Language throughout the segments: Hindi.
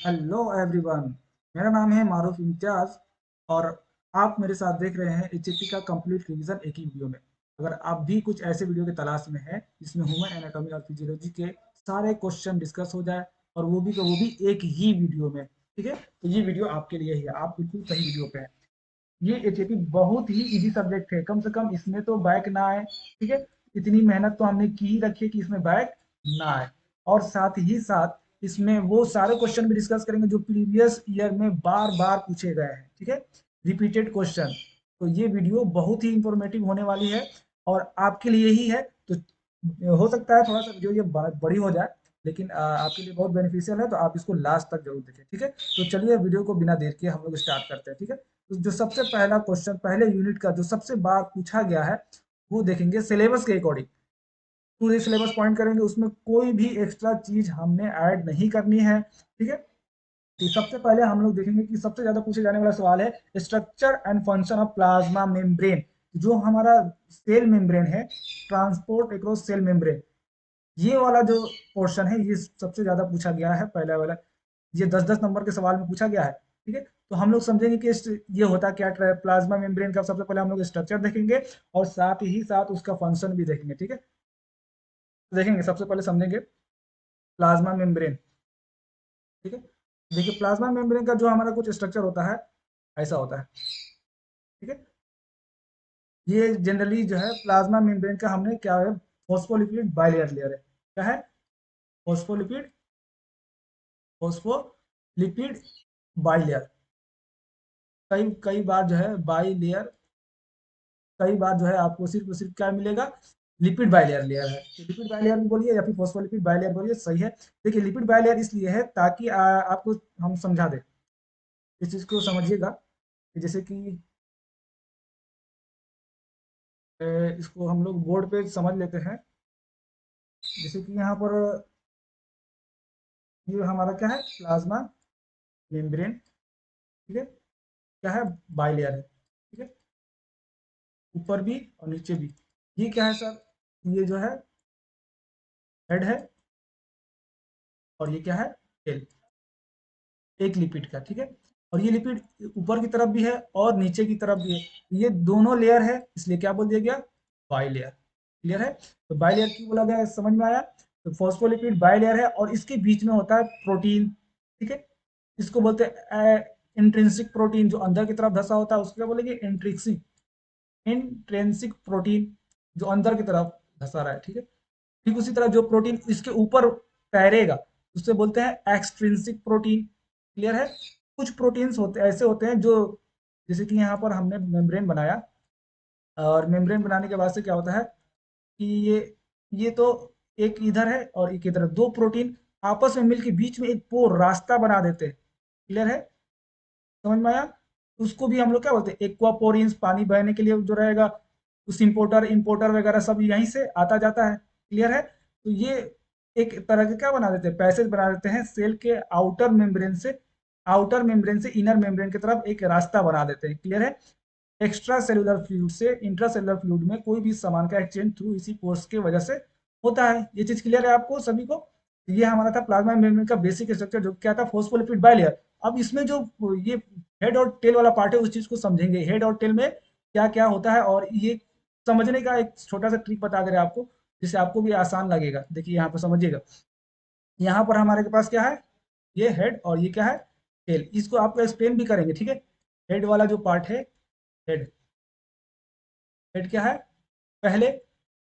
Hello everyone. मेरा नाम है मारूफ इम्तियाज और आप मेरे साथ देख रहे हैं एचएपी का कंप्लीट रिवीजन एक ही वीडियो में। अगर आप भी कुछ ऐसे वीडियो की तलाश में हैं जिसमें ह्यूमन एनाटॉमी और फिजियोलॉजी के सारे क्वेश्चन डिस्कस हो जाए और वो भी एक ही वीडियो में, ठीक है, तो ये वीडियो आपके लिए ही है। आप बिल्कुल सही वीडियो पे हैं। ये एचएपी बहुत ही इजी सब्जेक्ट है, कम से कम इसमें तो बैक ना आए, ठीक है। इतनी मेहनत तो हमने की ही रखी है कि इसमें बैक ना आए। और साथ ही साथ इसमें वो सारे क्वेश्चन भी डिस्कस करेंगे जो प्रीवियस ईयर में बार बार पूछे गए हैं, ठीक है, रिपीटेड क्वेश्चन। तो ये वीडियो बहुत ही इंफॉर्मेटिव होने वाली है और आपके लिए ही है। तो हो सकता है थोड़ा सा वीडियो ये बड़ी हो जाए, लेकिन आपके लिए बहुत बेनिफिशियल है, तो आप इसको लास्ट तक जरूर देखें, ठीक है। तो चलिए वीडियो को बिना देर किए हम लोग स्टार्ट करते हैं, ठीक है। तो जो सबसे पहला क्वेश्चन पहले यूनिट का जो सबसे बार पूछा गया है वो देखेंगे सिलेबस के अकॉर्डिंग। पूरे सिलेबस पॉइंट करेंगे, उसमें कोई भी एक्स्ट्रा चीज हमने ऐड नहीं करनी है, ठीक है। तो सबसे पहले हम लोग देखेंगे कि सबसे ज्यादा पूछे जाने वाला सवाल है structure and function of plasma membrane. जो हमारा सेल मेम्ब्रेन है, ट्रांसपोर्ट एक्रॉस सेल मेम्ब्रेन, ये वाला जो पोर्शन है ये सबसे ज्यादा पूछा गया है, पहला वाला। ये 10-10 नंबर के सवाल में पूछा गया है, ठीक है। तो हम लोग समझेंगे कि ये होता क्या, प्लाज्मा मेम्ब्रेन का सबसे पहले हम लोग स्ट्रक्चर देखेंगे और साथ ही साथ उसका फंक्शन भी देखेंगे, ठीक है। तो देखेंगे, सबसे पहले समझेंगे प्लाज्मा मेम्ब्रेन, ठीक है। देखिए प्लाज्मा मेम्ब्रेन का जो हमारा कुछ स्ट्रक्चर होता है, ऐसा होता है, ठीक है। ये जनरली जो है प्लाज्मा मेम्ब्रेन का हमने क्या है, फॉस्फोलिपिड बाइलेयर लेयर है। क्या है? Phospholipid, phospholipid bilayer. कई कई बार जो है बाई लेयर, कई बार जो है आपको सिर्फ क्या मिलेगा, लिपिड बाइलेयर लेयर है। तो लिपिड बाइलेयर भी बोलिए या फिर फॉस्फोलिपिड बाइलेयर बोलिए, सही है। देखिए लिपिड बाइलेयर इसलिए है ताकि आपको हम समझा दें, इस चीज को समझिएगा कि जैसे कि इसको हम लोग बोर्ड पे समझ लेते हैं। जैसे कि यहाँ पर ये हमारा क्या है, प्लाज्मा मेम्ब्रेन, ठीक है। क्या है? बाइलेयर है, ठीक है। ऊपर भी और नीचे भी। ये क्या है सर? ये जो है हेड है और ये क्या है, टेल। एक लिपिड का, ठीक है। और ये लिपिड ऊपर की तरफ भी है और नीचे की तरफ भी है। ये दोनों लेयर है, इसलिए क्या बोल दिया गया, बाई लेयर। क्लियर है? तो बाई लेयर क्यों बोला गया, समझ में आया? तो फॉस्फोलिपिड बाई लेयर है और इसके बीच में होता है प्रोटीन, ठीक है। इसको बोलते हैं इंट्रिंसिक प्रोटीन, जो अंदर की तरफ धसा होता है उसको क्या बोलेंगे, इंट्रिंसिक। इंट्रेंसिक प्रोटीन जो अंदर की तरफ धसा रहा है, ठीक है। ठीक उसी तरह जो प्रोटीन इसके ऊपर तैरेगा उससे बोलते हैं एक्सट्रिंसिक प्रोटीन। क्लियर है? कुछ प्रोटीन्स होते ऐसे होते हैं जो, जैसे कि यहाँ पर हमने मेम्ब्रेन बनाया और मेम्ब्रेन बनाने के बाद से क्या होता है कि ये तो एक इधर है और एक इधर है, दो प्रोटीन आपस में मिलकर बीच में एक पोर रास्ता बना देते हैं। क्लियर है? समझ में आया? उसको भी हम लोग क्या बोलते हैं, एक्वापोरिन्स, पानी बहने के लिए जो रहेगा, उस इम्पोर्टर इम्पोर्टर वगैरह सब यहीं से आता जाता है। क्लियर है? तो ये एक तरह के क्या बना देते हैं, पैसेज बना देते हैं सेल के आउटर मेम्ब्रेन से इनर मेम्ब्रेन की तरफ एक रास्ता बना देते हैं। क्लियर है? एक्स्ट्रा सेलुलर फ्लूइड से इंट्रा सेलुलर फ्लूइड में कोई भी सामान का एक्सचेंज थ्रू इसी पोर्स की वजह से होता है। ये चीज क्लियर है आपको सभी को? ये हमारा था प्लाज्मा मेम्ब्रेन का बेसिक स्ट्रक्चर, जो क्या था, फोस्फोलिपिड बाइलेयर। अब इसमें जो ये हेड और टेल वाला पार्ट है उस चीज को समझेंगे, हेड और टेल में क्या क्या होता है। और ये समझने का एक छोटा सा ट्रिक बता दे रहे हैं आपको, जिससे आपको भी आसान लगेगा। देखिए यहाँ पर समझिएगा, यहाँ पर हमारे के पास क्या है, ये हेड और ये क्या है, टेल। इसको आपको एक्सप्लेन भी करेंगे, ठीक है। हेड वाला जो पार्ट है, हेड, हेड क्या है, पहले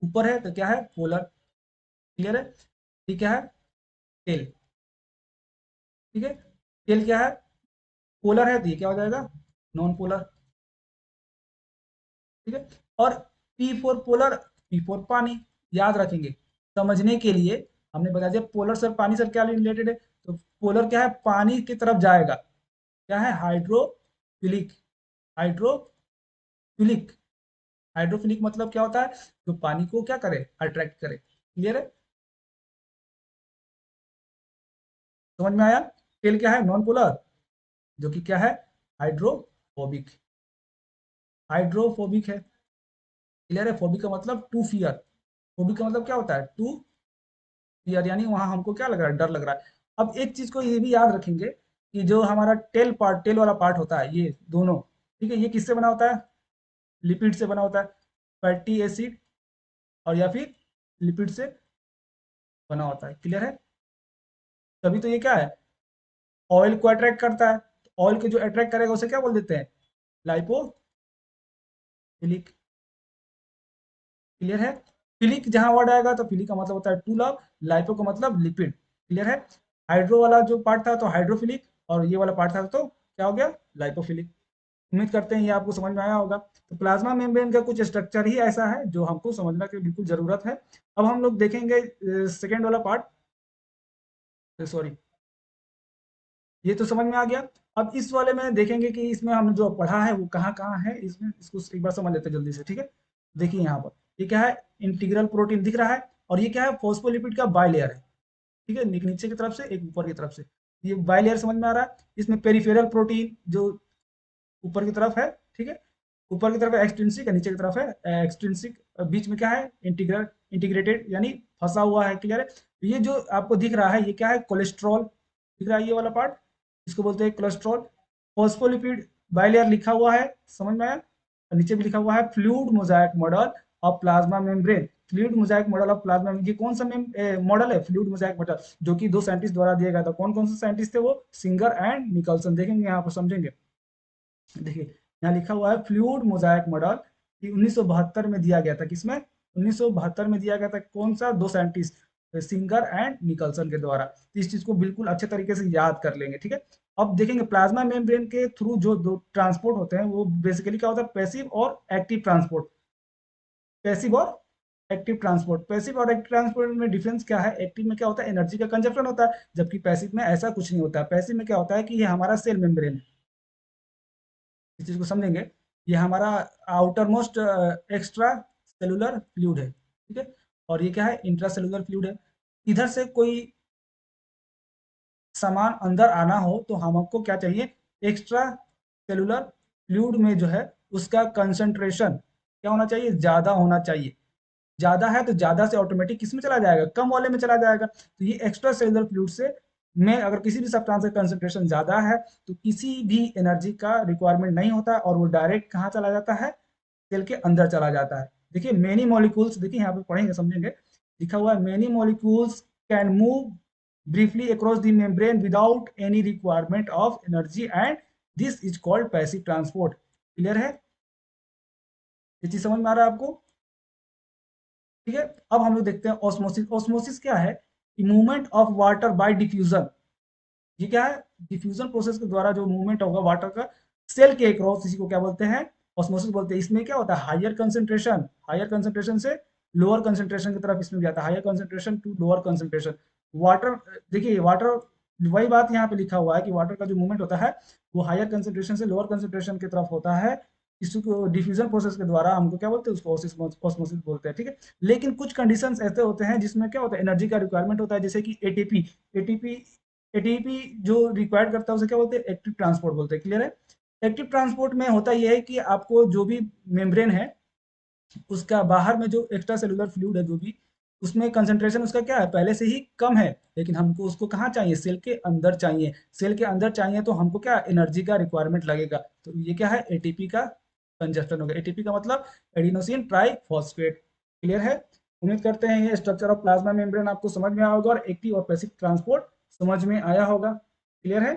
ऊपर है तो क्या है, पोलर। क्लियर है? ये क्या है, टेल, ठीक है। टेल क्या है, पोलर है तो ये क्या हो जाएगा, नॉन पोलर, ठीक है। और P four polar, P four पानी। याद रखेंगे समझने के लिए, हमने बता दिया पोलर सर पानी सर क्या रिलेटेड है। तो पोलर क्या है, पानी की तरफ जाएगा, क्या है, हाइड्रोफिलिक। हाइड्रोफिलिक, हाइड्रोफिलिक मतलब क्या होता है, जो पानी को क्या करे, अट्रैक्ट करे। क्लियर है? समझ में आया? टेल क्या है, नॉन पोलर, जो कि क्या है, हाइड्रोफोबिक। हाइड्रोफोबिक है। क्लियर है? फोबिक का मतलब टू फियर। फोबिक का मतलब क्या होता है, टू फियर, यानी वहां हमको क्या लग रहा है, डर लग रहा है। अब एक चीज को ये भी याद रखेंगे कि जो हमारा टेल वाला पार्ट होता है, ये दोनों, ठीक है, ये किससे बना होता है? लिपिड से बना होता है, फैटी एसिड और या फिर लिपिड से बना होता है। क्लियर है? तभी तो ये क्या है, ऑयल को अट्रैक्ट करता है। ऑयल को जो अट्रैक्ट करेगा उसे क्या बोल देते हैं? लाइपोफिलिक। क्लियर है? फिलिक जहां वर्ड आएगा तो फिलिक का मतलब होता है टू लव, लाइपो का मतलब लिपिड। क्लियर है? हाइड्रो वाला जो पार्ट था तो हाइड्रोफिलिक, और ये वाला पार्ट था तो क्या हो गया? लाइपोफिलिक। उम्मीद करते हैं ये आपको समझ में आया होगा। तो प्लाज्मा मेम्ब्रेन का कुछ स्ट्रक्चर ही ऐसा है जो हमको समझना की बिल्कुल जरूरत है। अब हम लोग देखेंगे सेकेंड वाला पार्ट। सॉरी, ये तो समझ में आ गया। अब इस वाले में देखेंगे कि इसमें हम जो पढ़ा है वो कहाँ कहाँ है, इसमें इसको एक बार समझ लेते हैं जल्दी से। ठीक है, देखिए यहाँ पर ये क्या है, इंटीग्रल प्रोटीन दिख रहा है, और ये क्या है, फोस्फोलिपिड का बाइलेयर है। ठीक है, एक नीचे की तरफ से एक ऊपर की तरफ से, ये बाइलेयर समझ में आ रहा है। इसमें पेरिफेरल प्रोटीन जो ऊपर की तरफ है, ठीक है, ऊपर की तरफ एक्सट्रिंसिक, नीचे की तरफ है एक्सट्रिंसिक, बीच में क्या है, इंटीग्रेटेड यानी फंसा हुआ है। क्लियर है? तो ये जो आपको दिख रहा है ये क्या है, कोलेस्ट्रॉल दिख रहा है, ये वाला पार्ट इसको बोलते हैं कोलेस्ट्रॉल। फॉस्फोलिपिड बाइलेयर लिखा हुआ है, समझ में आया? और नीचे भी लिखा हुआ है fluid Mosaic model of plasma membrane. Fluid Mosaic model of plasma, ये कौन सा मॉडल है? फ्लूइड मोजाइक मॉडल, जो कि दो साइंटिस्ट द्वारा दिया गया था। कौन कौन से साइंटिस्ट थे वो? Singer and Nicolson. देखेंगे यहाँ पर, समझेंगे। देखिए यहाँ लिखा हुआ है फ्लूइड मोजाइक मॉडल, कि 1972 में दिया गया था। किसमें? 1972 में दिया गया था। कौन सा? दो साइंटिस्ट, सिंगर एंड निकलसन के द्वारा। तो इस चीज को बिल्कुल अच्छे तरीके से याद कर लेंगे। ठीक है, अब देखेंगे प्लाज्मा मेम्ब्रेन के थ्रू जो दो ट्रांसपोर्ट होते हैं वो बेसिकली क्या होता है, पैसिव और एक्टिव ट्रांसपोर्ट। पैसिव और एक्टिव ट्रांसपोर्ट, पैसिव और एक्टिव ट्रांसपोर्ट में डिफरेंस क्या है? एक्टिव में क्या होता है, एनर्जी का कंजप्शन होता है, जबकि पैसिव में ऐसा कुछ नहीं होता है। पैसिव में क्या होता है कि ये हमारा सेल मेम्ब्रेन है, इस चीज को समझेंगे। ये हमारा outer most extra cellular fluid है, ठीक है, और ये क्या है, इंट्रा सेलुलर फ्लूइड है। इधर से कोई सामान अंदर आना हो तो हमको क्या चाहिए, एक्स्ट्रा सेलुलर फ्लूइड में जो है उसका कंसंट्रेशन क्या होना चाहिए, ज्यादा होना चाहिए। ज्यादा है तो ज्यादा से ऑटोमेटिक किस में चला जाएगा, कम वाले में चला जाएगा। तो ये एक्स्ट्रा सेलुलर फ्लूइड से में अगर किसी भी सब्सटेंस का कंसंट्रेशन ज्यादा है तो किसी भी एनर्जी का रिक्वायरमेंट नहीं होता, और वो डायरेक्ट कहाँ चला जाता है, सेल के अंदर चला जाता है। देखिए मेनी मॉलिक्यूल्स, देखिए यहाँ पे पढ़ेंगे समझेंगे, लिखा हुआ है many molecules can move briefly across the membrane without any requirement of energy, and this is called passive transport। Clear है? ये चीज समझ में आ रहा है आपको? ठीक है, अब हम लोग देखते हैं ऑस्मोसिस। ऑस्मोसिस क्या है? Movement of water bye diffusion. ये क्या है? डिफ्यूजन प्रोसेस के द्वारा जो मूवमेंट होगा वाटर का सेल के अक्रॉस, इसी को क्या बोलते हैं, ऑस्मोसिस बोलते हैं। इसमें क्या होता है, हायर कंसंट्रेशन से लोअर कंसंट्रेशन की तरफ इसमें भी आता है, higher concentration to lower concentration. Water, देखिए वाटर, वही बात यहाँ पे लिखा हुआ है कि वाटर का जो मूवमेंट होता है वो हायर कंसंट्रेशन से लोअर कंसंट्रेशन की तरफ होता है। इसको डिफ्यूजन प्रोसेस के द्वारा हमको क्या बोलते हैं, उसको ऑस्मोसिस बोलते हैं। ठीक है, लेकिन कुछ कंडीशंस ऐसे होते हैं जिसमें क्या होता है, एनर्जी का रिक्वायरमेंट होता है, जैसे कि एटीपी। एटीपी एटीपी जो रिक्वायर्ड करता है उसे क्या बोलते हैं, एक्टिव ट्रांसपोर्ट बोलते हैं। क्लियर है? एक्टिव ट्रांसपोर्ट में होता यह है कि आपको जो भी मेम्ब्रेन है उसका बाहर में जो एक्स्ट्रा सेलुलर फ्लूइड है जो भी, उसमें कंसंट्रेशन उसका क्या है, पहले से ही कम है, लेकिन हमको उसको कहाँ चाहिए, सेल के अंदर चाहिए। सेल के अंदर चाहिए तो हमको क्या, एनर्जी का रिक्वायरमेंट लगेगा। तो ये क्या है, एटीपी का कंजप्शन हो गया। एटीपी का मतलब एडिनोसिन ट्राइफॉस्फेट। क्लियर है? उम्मीद करते हैं ये स्ट्रक्चर ऑफ प्लाज्मा मेम्ब्रेन आपको समझ में आया होगा और एक्टिव और पैसिव ट्रांसपोर्ट समझ में आया होगा। क्लियर है?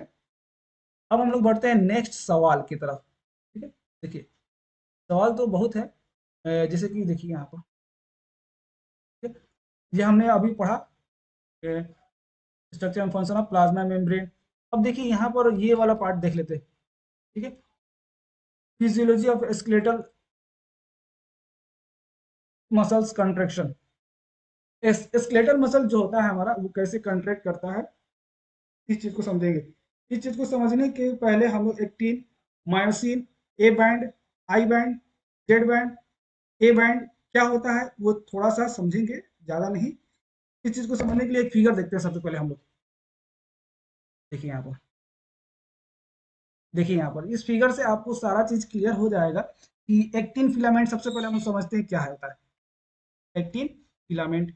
अब हम लोग बढ़ते हैं नेक्स्ट सवाल की तरफ। ठीक है, देखिए सवाल तो बहुत है, जैसे कि देखिए यहाँ पर, ठीक है, ये हमने अभी पढ़ा structure and function of plasma membrane. अब देखिए यहाँ पर ये वाला पार्ट देख लेते हैं। ठीक है, physiology of skeletal muscles contraction. Skeletal muscle जो होता है हमारा वो कैसे कंट्रैक्ट करता है, इस चीज को समझेंगे। इस चीज को समझने के पहले हम लोग actin, myosin, A band, I band, Z band, A band क्या होता है वो थोड़ा सा समझेंगे, ज्यादा नहीं। इस चीज को समझने के लिए एक फिगर देखते हैं सबसे पहले हम लोग। देखिए यहाँ पर, देखिए यहाँ पर इस फिगर से आपको सारा चीज क्लियर हो जाएगा कि एक्टिन फिलामेंट, सबसे पहले हम समझते हैं क्या होता है एक्टिन फिलामेंट।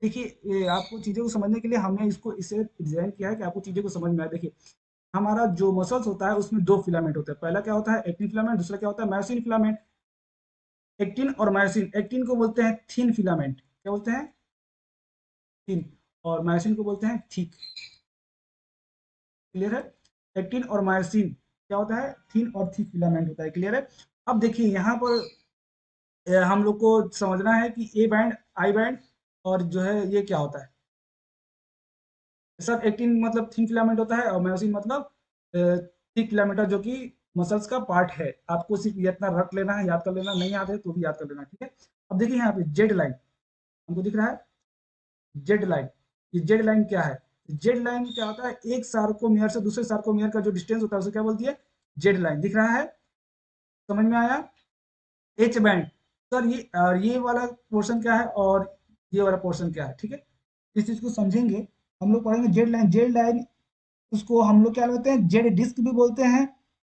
देखिए आपको चीजों को समझने के लिए हमने इसको इसे डिजाइन किया है कि आपको चीजों को समझ में आए। देखिए हमारा जो मसल्स होता है उसमें दो फिलामेंट होते हैं। पहला क्या होता है एक्टिन फिलामेंट, दूसरा क्या होता है मायोसिन फिलामेंट। एक्टिन और मायोसिन, एक्टिन को बोलते हैं थिन फिलामेंट, क्या बोलते हैं थिन, और मायोसिन को बोलते हैं थिक। क्लियर है? एक्टिन और मायोसिन क्या होता है थिन और थिक फिलामेंट होता है। क्लियर है? अब देखिए यहाँ पर हम लोग को समझना है कि ए बैंड, आई बैंड और जो है ये क्या होता है। सर एक्टिन मतलब थिन फिलामेंट होता है और मायोसिन मतलब थिक फिलामेंट जो कि मसल्स का पार्ट है। आपको सिर्फ ये इतना रट लेना है, याद कर लेना, नहीं याद है तो भी याद कर लेना, ठीक है। अब देखिए यहाँ पे जेड लाइन हमको दिख रहा है, जेड लाइन। ये जेड लाइन क्या है? जेड लाइन क्या होता है, एक सार्कोमियर से दूसरे सार्कोमियर का जो डिस्टेंस होता है उसे क्या बोलती है, जेड लाइन। दिख रहा है? समझ में आया? एच बैंड, सर ये वाला पोर्शन क्या है और ये वाला पोर्शन क्या है, ठीक है। इस चीज को समझेंगे हम लोग पढ़ेंगे। जेड लाइन, जेड लाइन उसको हम लोग क्या बोलते हैं, जेड डिस्क भी बोलते हैं,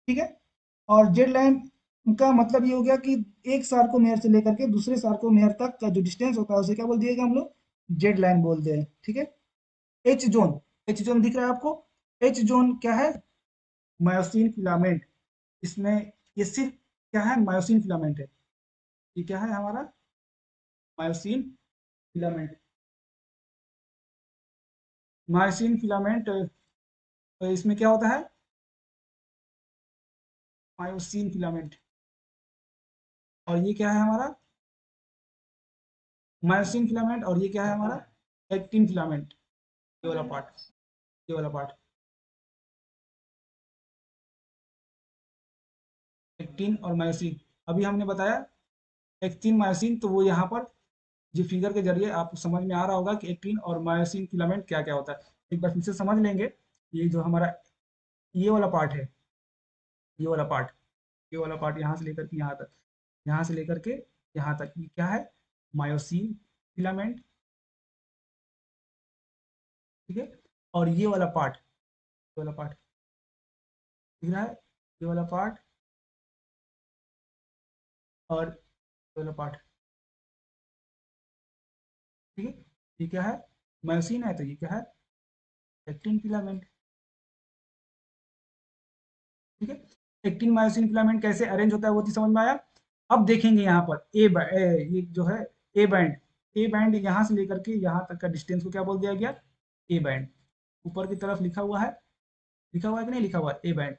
ठीक है। और जेड लाइन का मतलब ये हो गया कि एक सार्कोमेयर से लेकर के दूसरे सार्कोमेयर तक का जो डिस्टेंस होता है उसे क्या बोल दिएगा हम लोग, जेड लाइन बोलते हैं, ठीक है। एच जोन, एच जोन दिख रहा है आपको? एच जोन क्या है, मायोसिन फिलामेंट। इसमें ये सिर्फ क्या है, मायोसिन फिलामेंट है। ये क्या है हमारा, मायोसिन फिलामेंट। मायोसिन फिलामेंट इसमें क्या होता है, मायोसिन फिलामेंट। और ये क्या है हमारा, मायोसिन फिलामेंट, और ये क्या है हमारा, एक्टिन फिलामेंट। ये वाला पार्ट, ये वाला पार्ट एक्टिन और मायोसिन। अभी हमने बताया एक्टिन मायोसिन, तो वो यहाँ पर जो फिगर के जरिए आपको समझ में आ रहा होगा कि एक्टिन और मायोसिन फिलामेंट क्या क्या होता है। एक बार फिर से समझ लेंगे। ये जो हमारा ये वाला पार्ट है, ये वाला पार्ट, ये वाला पार्ट यहाँ से लेकर के यहाँ तक, यहाँ से लेकर के यहाँ तक, ये क्या है, मायोसिन फिलामेंट, ठीक है। और ये वाला पार्ट, ये वाला पार्ट दिख रहा है, ये वाला पार्ट और ये वाला पार्ट, ठीक है। ये क्या है, मायोसिन है, तो ये क्या है, एक्टिन फिलामेंट, ठीक है। एक्टिन मायोसिन फिलामेंट कैसे अरेंज होता है वो चीज समझ में आया। अब देखेंगे यहाँ पर ये जो है ए बैंड, ए बैंड यहाँ से लेकर के यहाँ तक का डिस्टेंस को क्या बोल दिया गया, ए बैंड। ऊपर की तरफ लिखा हुआ है कि नहीं लिखा हुआ है, ए बैंड।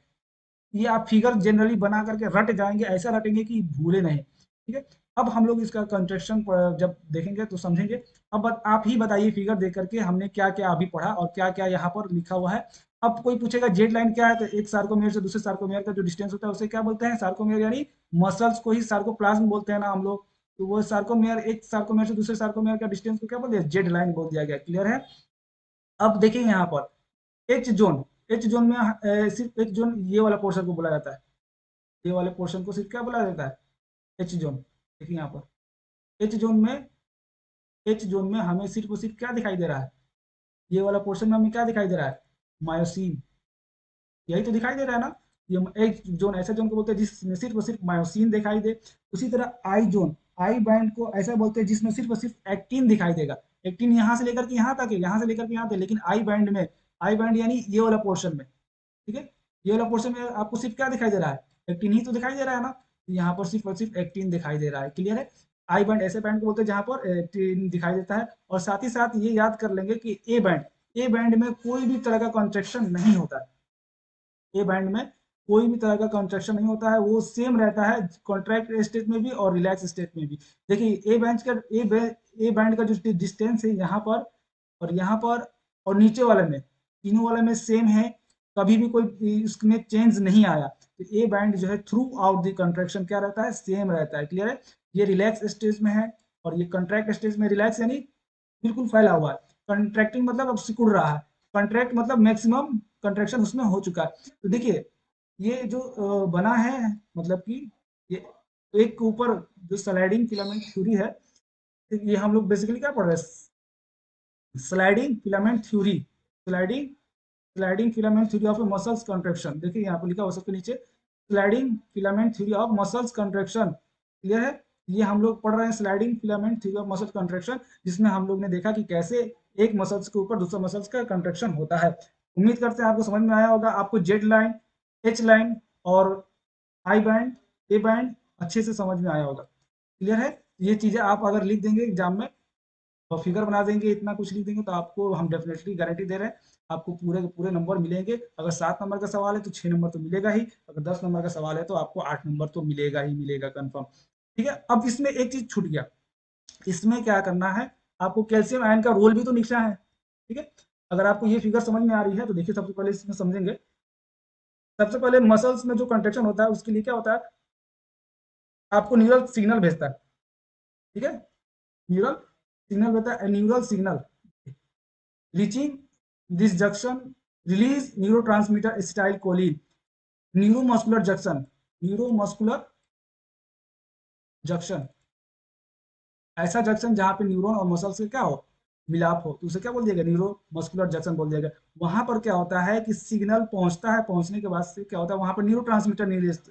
ये आप फिगर जनरली बना करके रट जाएंगे, ऐसा रटेंगे कि भूले नहीं, ठीक है। अब हम लोग इसका कंस्ट्रक्शन जब देखेंगे तो समझेंगे। अब आप ही बताइए फिगर देख करके हमने क्या क्या अभी पढ़ा और क्या क्या यहाँ पर लिखा हुआ है। अब कोई पूछेगा जेड लाइन क्या है, तो एक सार्कोमेयर से दूसरे सार्कोमेयर का जो डिस्टेंस होता है उसे क्या बोलते हैं, सार्कोमेयर, यानी मसल्स को ही सार्कोप्लाज्म बोलते हैं ना हम लोग। तो वो सार्कोमेयर, एक सार्कोमेयर से दूसरे सार्कोमेयर का डिस्टेंस को क्या बोल दिया, जेड लाइन बोल दिया गया। क्लियर है? अब देखिए यहाँ पर एच जोन, एच जोन में सिर्फ एच जोन ये वाला पोर्शन को बोला जाता है, ये वाले पोर्शन को सिर्फ क्या बोला जाता है, एच जोन। देखिए यहाँ पर एच जोन में, एच जोन में हमें सिर्फ और सिर्फ क्या दिखाई दे रहा है, ये वाला पोर्शन में हमें क्या दिखाई दे रहा है, मायोसिन। यही तो दिखाई दे रहा है ना। ये एक जोन ऐसा जोन को बोलते हैं जिसमें सिर्फ और सिर्फ मायोसिन दिखाई दे। उसी तरह आई जोन, आई बैंड को ऐसा बोलते हैं जिसमें सिर्फ और सिर्फ एक्टिन दिखाई देगा। एक्टिन यहाँ से लेकर के यहाँ तक है, यहाँ से लेकर के यहाँ तक, लेकिन आई बैंड में, आई बैंड यानी ये वाला पोर्शन में, ठीक है, ये वाला पोर्शन में आपको सिर्फ क्या दिखाई दे रहा है, एक्टिन ही तो दिखाई दे रहा है ना। यहाँ पर सिर्फ और सिर्फ एक्टिन दिखाई दे रहा है। क्लियर है? आई बैंड ऐसे बैंड को बोलते हैं जहाँ पर एक्टिन दिखाई देता है। और साथ ही साथ ये याद कर लेंगे कि ए बैंड, ए बैंड में कोई भी तरह का कॉन्ट्रेक्शन नहीं होता है। ए बैंड में कोई भी तरह का कॉन्ट्रैक्शन नहीं होता है, वो सेम रहता है कॉन्ट्रैक्ट स्टेट में भी और रिलैक्स स्टेट में भी। देखिए ए बैंड का जो डिस्टेंस है यहाँ पर और यहाँ पर और नीचे वाले में, तीनों वाले में सेम है, कभी भी कोई इसमें चेंज नहीं आया। तो ए बैंड जो है थ्रू आउट द कंट्रैक्शन क्या रहता है, सेम रहता है। क्लियर है? ये रिलैक्स स्टेज में है और ये कंट्रैक्ट स्टेज में, रिलैक्स यानी बिल्कुल फैला हुआ है, कंट्रैक्टिंग मतलब अब सिकुड़ रहा है, कंट्रैक्ट मतलब मैक्सिमम कंट्रैक्शन उसमें हो चुका है। तो देखिए ये जो बना है, मतलब कि ये एक के ऊपर जो स्लाइडिंग फिलामेंट थ्योरी है, तो ये हम लोग बेसिकली क्या पढ़ रहे हैं, sliding filament theory, sliding sliding filament theory of muscles contraction. देखिए यहाँ पर लिखा हुआ सबके नीचे, sliding filament theory of muscles contraction. Clear है? ये हम लोग पढ़ रहे हैं sliding filament theory of muscle contraction, जिसमें हम लोग ने देखा कि कैसे एक मसल्स के ऊपर दूसरा मसल्स का कंट्रैक्शन होता है। उम्मीद करते हैं आपको समझ में आया होगा। आपको जेड लाइन, एच लाइन और आई बैंड, ए बैंड अच्छे से समझ में आया होगा। क्लियर है? ये चीजें आप अगर लिख देंगे एग्जाम में और फिगर बना देंगे, इतना कुछ लिख देंगे, तो आपको हम डेफिनेटली गारंटी दे रहे हैं, आपको पूरे के पूरे नंबर मिलेंगे। अगर 7 नंबर का सवाल है तो 6 नंबर तो मिलेगा ही, अगर 10 नंबर का सवाल है तो आपको 8 नंबर तो मिलेगा ही मिलेगा कंफर्म। ठीक है? अब इसमें एक चीज छूट गया, इसमें क्या करना है, आपको कैल्शियम आयन का रोल भी तो लिखना है। ठीक है? अगर आपको ये फिगर समझ में आ रही है तो देखिए, सबसे पहले इसमें समझेंगे। सबसे पहले मसल्स में जो कंट्रेक्शन होता है उसके लिए क्या होता है, आपको न्यूरल सिग्नल भेजता है। ठीक है? न्यूरल सिग्नल भेजता है, neural signal reaching this junction release neurotransmitter acetylcholine, neuromuscular junction, neuromuscular junction, ऐसा जंक्शन जहां पे न्यूरॉन और मसल से क्या हो, मिलाप हो, तो उसे क्या बोल दिया गया, न्यूरो मस्कुलर जंक्शन बोल दिया गया। वहां पर क्या होता है कि सिग्नल पहुंचता है, पहुंचने के बाद से क्या होता है, वहां पर न्यूरो ट्रांसमीटर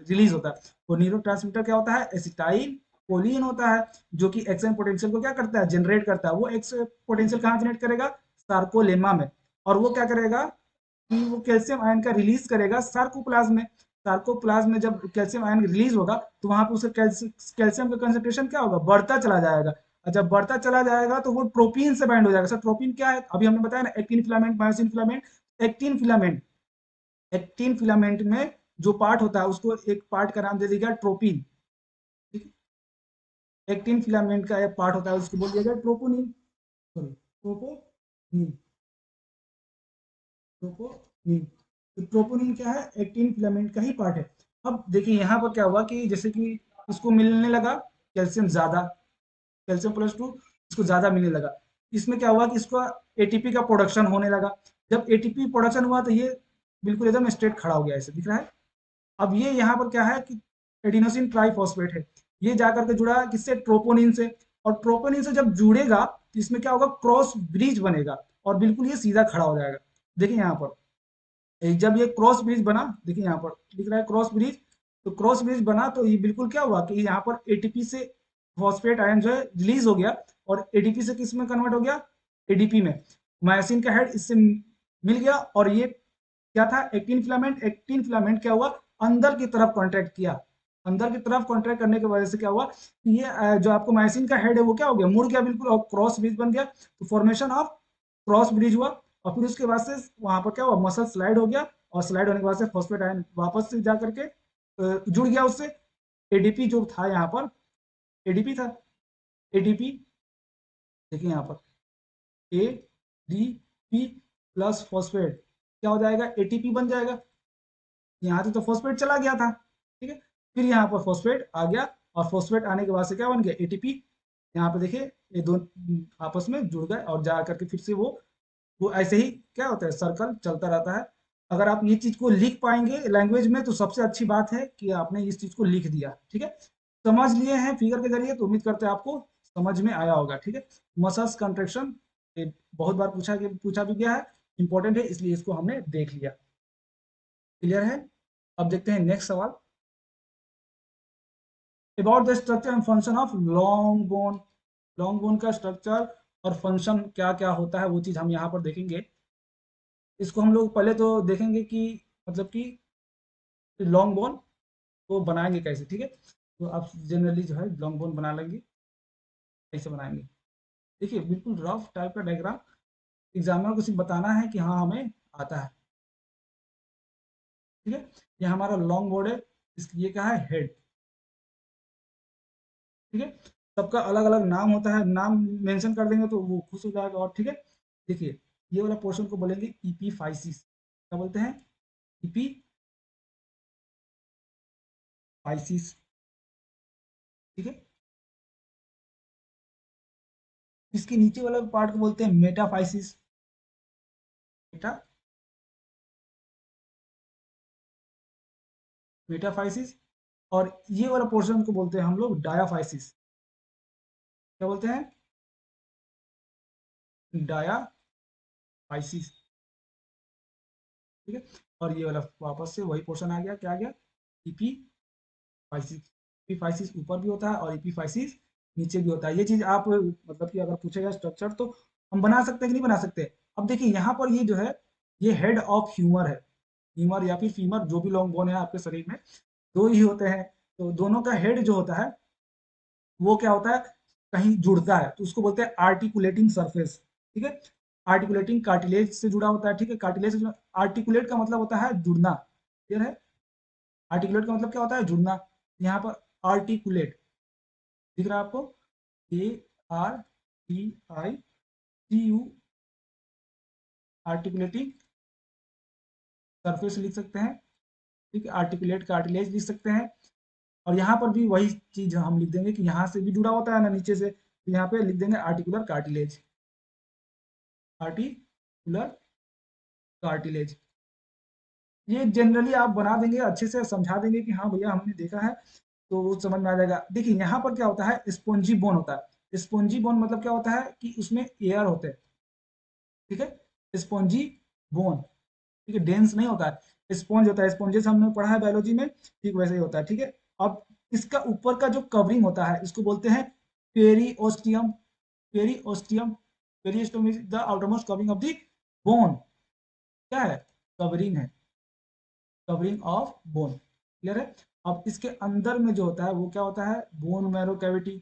रिलीज होता है। वो न्यूरो ट्रांसमीटर क्या होता है, एसिटाइल कोलिन होता है, जो कि एक्शन पोटेंशियल को क्या करता है, जनरेट करता है। वो एक्स पोटेंशियल कहाँ जनरेट करेगा, सार्कोलेमा में। और वो क्या करेगा कि वो कैल्शियम आयन का रिलीज करेगा सार्कोप्लाज्म में। सार्कोप्लाज्म में जब कैल्शियम आयन रिलीज होगा तो वहां पर उसका कैल्शियम का कंसेंट्रेशन क्या होगा, बढ़ता चला जाएगा। और जब बढ़ता चला जाएगा तो वो ट्रोपिन से बाइंड हो जाएगा। सर ट्रोपिन क्या है, अभी हमने बताया ना, actin filament, myosin filament. Actin filament, actin filament में जो पार्ट होता है उसको एक पार्ट का नाम दे दिया गया ट्रोपिन। ठीक है? एक्टिन फिलामेंट का एक पार्ट होता है उसको बोल दिया गया ट्रोपोनिन, सॉरी ट्रोपोनिन, ट्रोपोनिन। तो ट्रोपोनिन क्या है, एक्टिन फिलामेंट का ही पार्ट है। अब देखिए यहाँ पर क्या हुआ कि जैसे कि इसको मिलने लगा कैल्शियम ज्यादा, कैल्शियम प्लस टू इसको ज्यादा मिलने लगा। इसमें क्या हुआ कि इसका एटीपी का प्रोडक्शन होने लगा। जब एटीपी प्रोडक्शन हुआ तो ये बिल्कुल एकदम स्ट्रेट खड़ा हो गया, ऐसे दिख रहा है। अब ये यहाँ पर क्या है कि एडिनोसिन ट्राइफॉस्फेट है, ये जाकर के जुड़ा किससे, ट्रोपोनिन से। और ट्रोपोनिन से जब जुड़ेगा तो इसमें क्या होगा, क्रॉस ब्रिज बनेगा और बिल्कुल ये सीधा खड़ा हो जाएगा। देखिए यहाँ पर जब ये क्रॉस ब्रिज बना, देखिए यहाँ पर दिख रहा है क्रॉस ब्रिज। तो क्रॉस ब्रिज बना तो ये बिल्कुल क्या हुआ कि यहाँ पर एटीपी से फॉस्फेट आयन जो है रिलीज हो गया और एडीपी से किस में कन्वर्ट हो गया, एडीपी में। मायोसिन का हेड इससे मिल गया और ये क्या था, एक्टिन फिलामेंट। एक्टिन फिलामेंट क्या हुआ, अंदर की तरफ कॉन्ट्रैक्ट किया। अंदर की तरफ कॉन्ट्रैक्ट करने की वजह से क्या हुआ कि ये जो आपको मायोसिन का हेड है वो क्या हो गया, मुड़ गया बिल्कुल और क्रॉस ब्रिज बन गया। तो फॉर्मेशन ऑफ क्रॉस ब्रिज हुआ। और फिर उसके बाद से वहां पर क्या हुआ, मसल स्लाइड हो गया और स्लाइड होने के बाद से फॉस्फेट आयन वापस से जा करके जुड़ गया उससे। एडीपी जो था यहाँ पर, एडीपी था, एडीपी देखिए यहाँ पर A D P plus phosphate क्या हो जाएगा, एटीपी बन जाएगा। यहाँ से तो फॉस्फेट चला गया था। ठीक है? फिर यहाँ पर फॉस्फेट आ गया और फॉस्फेट आने के बाद से क्या बन गया, एटीपी। यहाँ पे देखिए ये दोनों आपस में जुड़ गए और जा करके फिर से वो ऐसे ही क्या होता है, सर्कल चलता रहता है। अगर आप ये चीज को लिख पाएंगे लैंग्वेज में तो सबसे अच्छी बात है कि आपने इस चीज को लिख दिया। ठीक है? समझ लिए हैं फिगर के जरिए, तो उम्मीद करते हैं आपको समझ में आया होगा। ठीक है? मसल्स कंट्रेक्शन बहुत बार पूछा भी गया है, इंपॉर्टेंट है, इसलिए इसको हमने देख लिया। क्लियर है? अब देखते हैं नेक्स्ट सवाल। About the structure and function of long bone. Long bone का स्ट्रक्चर और फंक्शन क्या क्या होता है वो चीज हम यहाँ पर देखेंगे। इसको हम लोग पहले तो देखेंगे कि मतलब कि लॉन्ग बोन को बनाएंगे कैसे। ठीक है? तो आप जनरली जो है लॉन्ग बोन बना लेंगे, कैसे बनाएंगे। देखिए बिल्कुल रफ टाइप का डायग्राम, एग्जामिनर को सिर्फ बताना है कि हाँ हमें आता है। ठीक है? ये हमारा लॉन्ग बोर्ड है, ये क्या है, हेड। ठीक है? सबका अलग अलग नाम होता है, नाम मेंशन कर देंगे तो वो खुश हो जाएगा। और ठीक है, देखिए ये वाला पोर्शन को बोलेंगे इपीफाइसिस। क्या बोलते हैं, इपीफाइसिस। ठीक है? इसके नीचे वाला पार्ट को बोलते हैं मेटाफाइसिस। Meta metaphysis. और ये वाला पोर्शन को बोलते हैं हम लोग डायाफाइसिस। क्या बोलते हैं, डायाफाइसिस। ठीक है? और ये वाला वापस से वही पोर्शन आ गया, क्या आ गया, इपीफाइसिस। इपीफाइसिस ऊपर भी होता है और इपीफाइसिस नीचे भी होता है। ये चीज आप मतलब कि अगर पूछेगा स्ट्रक्चर तो हम बना सकते हैं कि नहीं बना सकते। अब देखिए यहाँ पर ये जो है, ये हेड ऑफ ह्यूमर है। ह्यूमर या फिर फीमर, जो भी लॉन्ग बोन है आपके शरीर में, दो ही होते हैं। तो दोनों का हेड जो होता है वो क्या होता है, कहीं जुड़ता है, तो उसको बोलते हैं आर्टिकुलेटिंग सरफेस। ठीक है, आर्टिकुलेटिंग कार्टिलेज से जुड़ा होता है। ठीक है, कार्टिलेज से आर्टिकुलेट का मतलब होता है जुड़ना। क्लियर है, आर्टिकुलेट का मतलब क्या होता है, जुड़ना। यहाँ पर आर्टिकुलेट दिख रहा है आपको, ARTICU, आर्टिकुलेटिंग सरफेस लिख सकते हैं। ठीक है, आर्टिकुलेट कार्टिलेज लिख सकते हैं। और यहाँ पर भी वही चीज हम लिख देंगे कि यहाँ से भी जुड़ा होता है ना नीचे से, तो यहाँ पे लिख देंगे आर्टिकुलर कार्टिलेज, आर्टिकुलर कार्टिलेज। ये जनरली आप बना देंगे, अच्छे से समझा देंगे कि हाँ भैया हमने देखा है, तो वो समझ में आ जाएगा। देखिए यहाँ पर क्या होता है, स्पॉन्जी बोन होता है। स्पॉन्जी बोन मतलब क्या होता है कि उसमें एयर होते हैं। ठीक है, स्पॉन्जी बोन, ठीक है, डेंस नहीं होता है, स्पॉन्ज होता है। स्पॉन्जेस हमने पढ़ा है बायोलॉजी में, ठीक वैसे ही होता है। ठीक है, अब इसका ऊपर का जो कवरिंग होता है इसको बोलते हैं periosteum. Periosteum, periosteum is the outermost covering of the bone. क्या है, कवरिंग है, कवरिंग ऑफ बोन। क्लियर है। अब इसके अंदर में जो होता है वो क्या होता है, बोन मैरो कैविटी।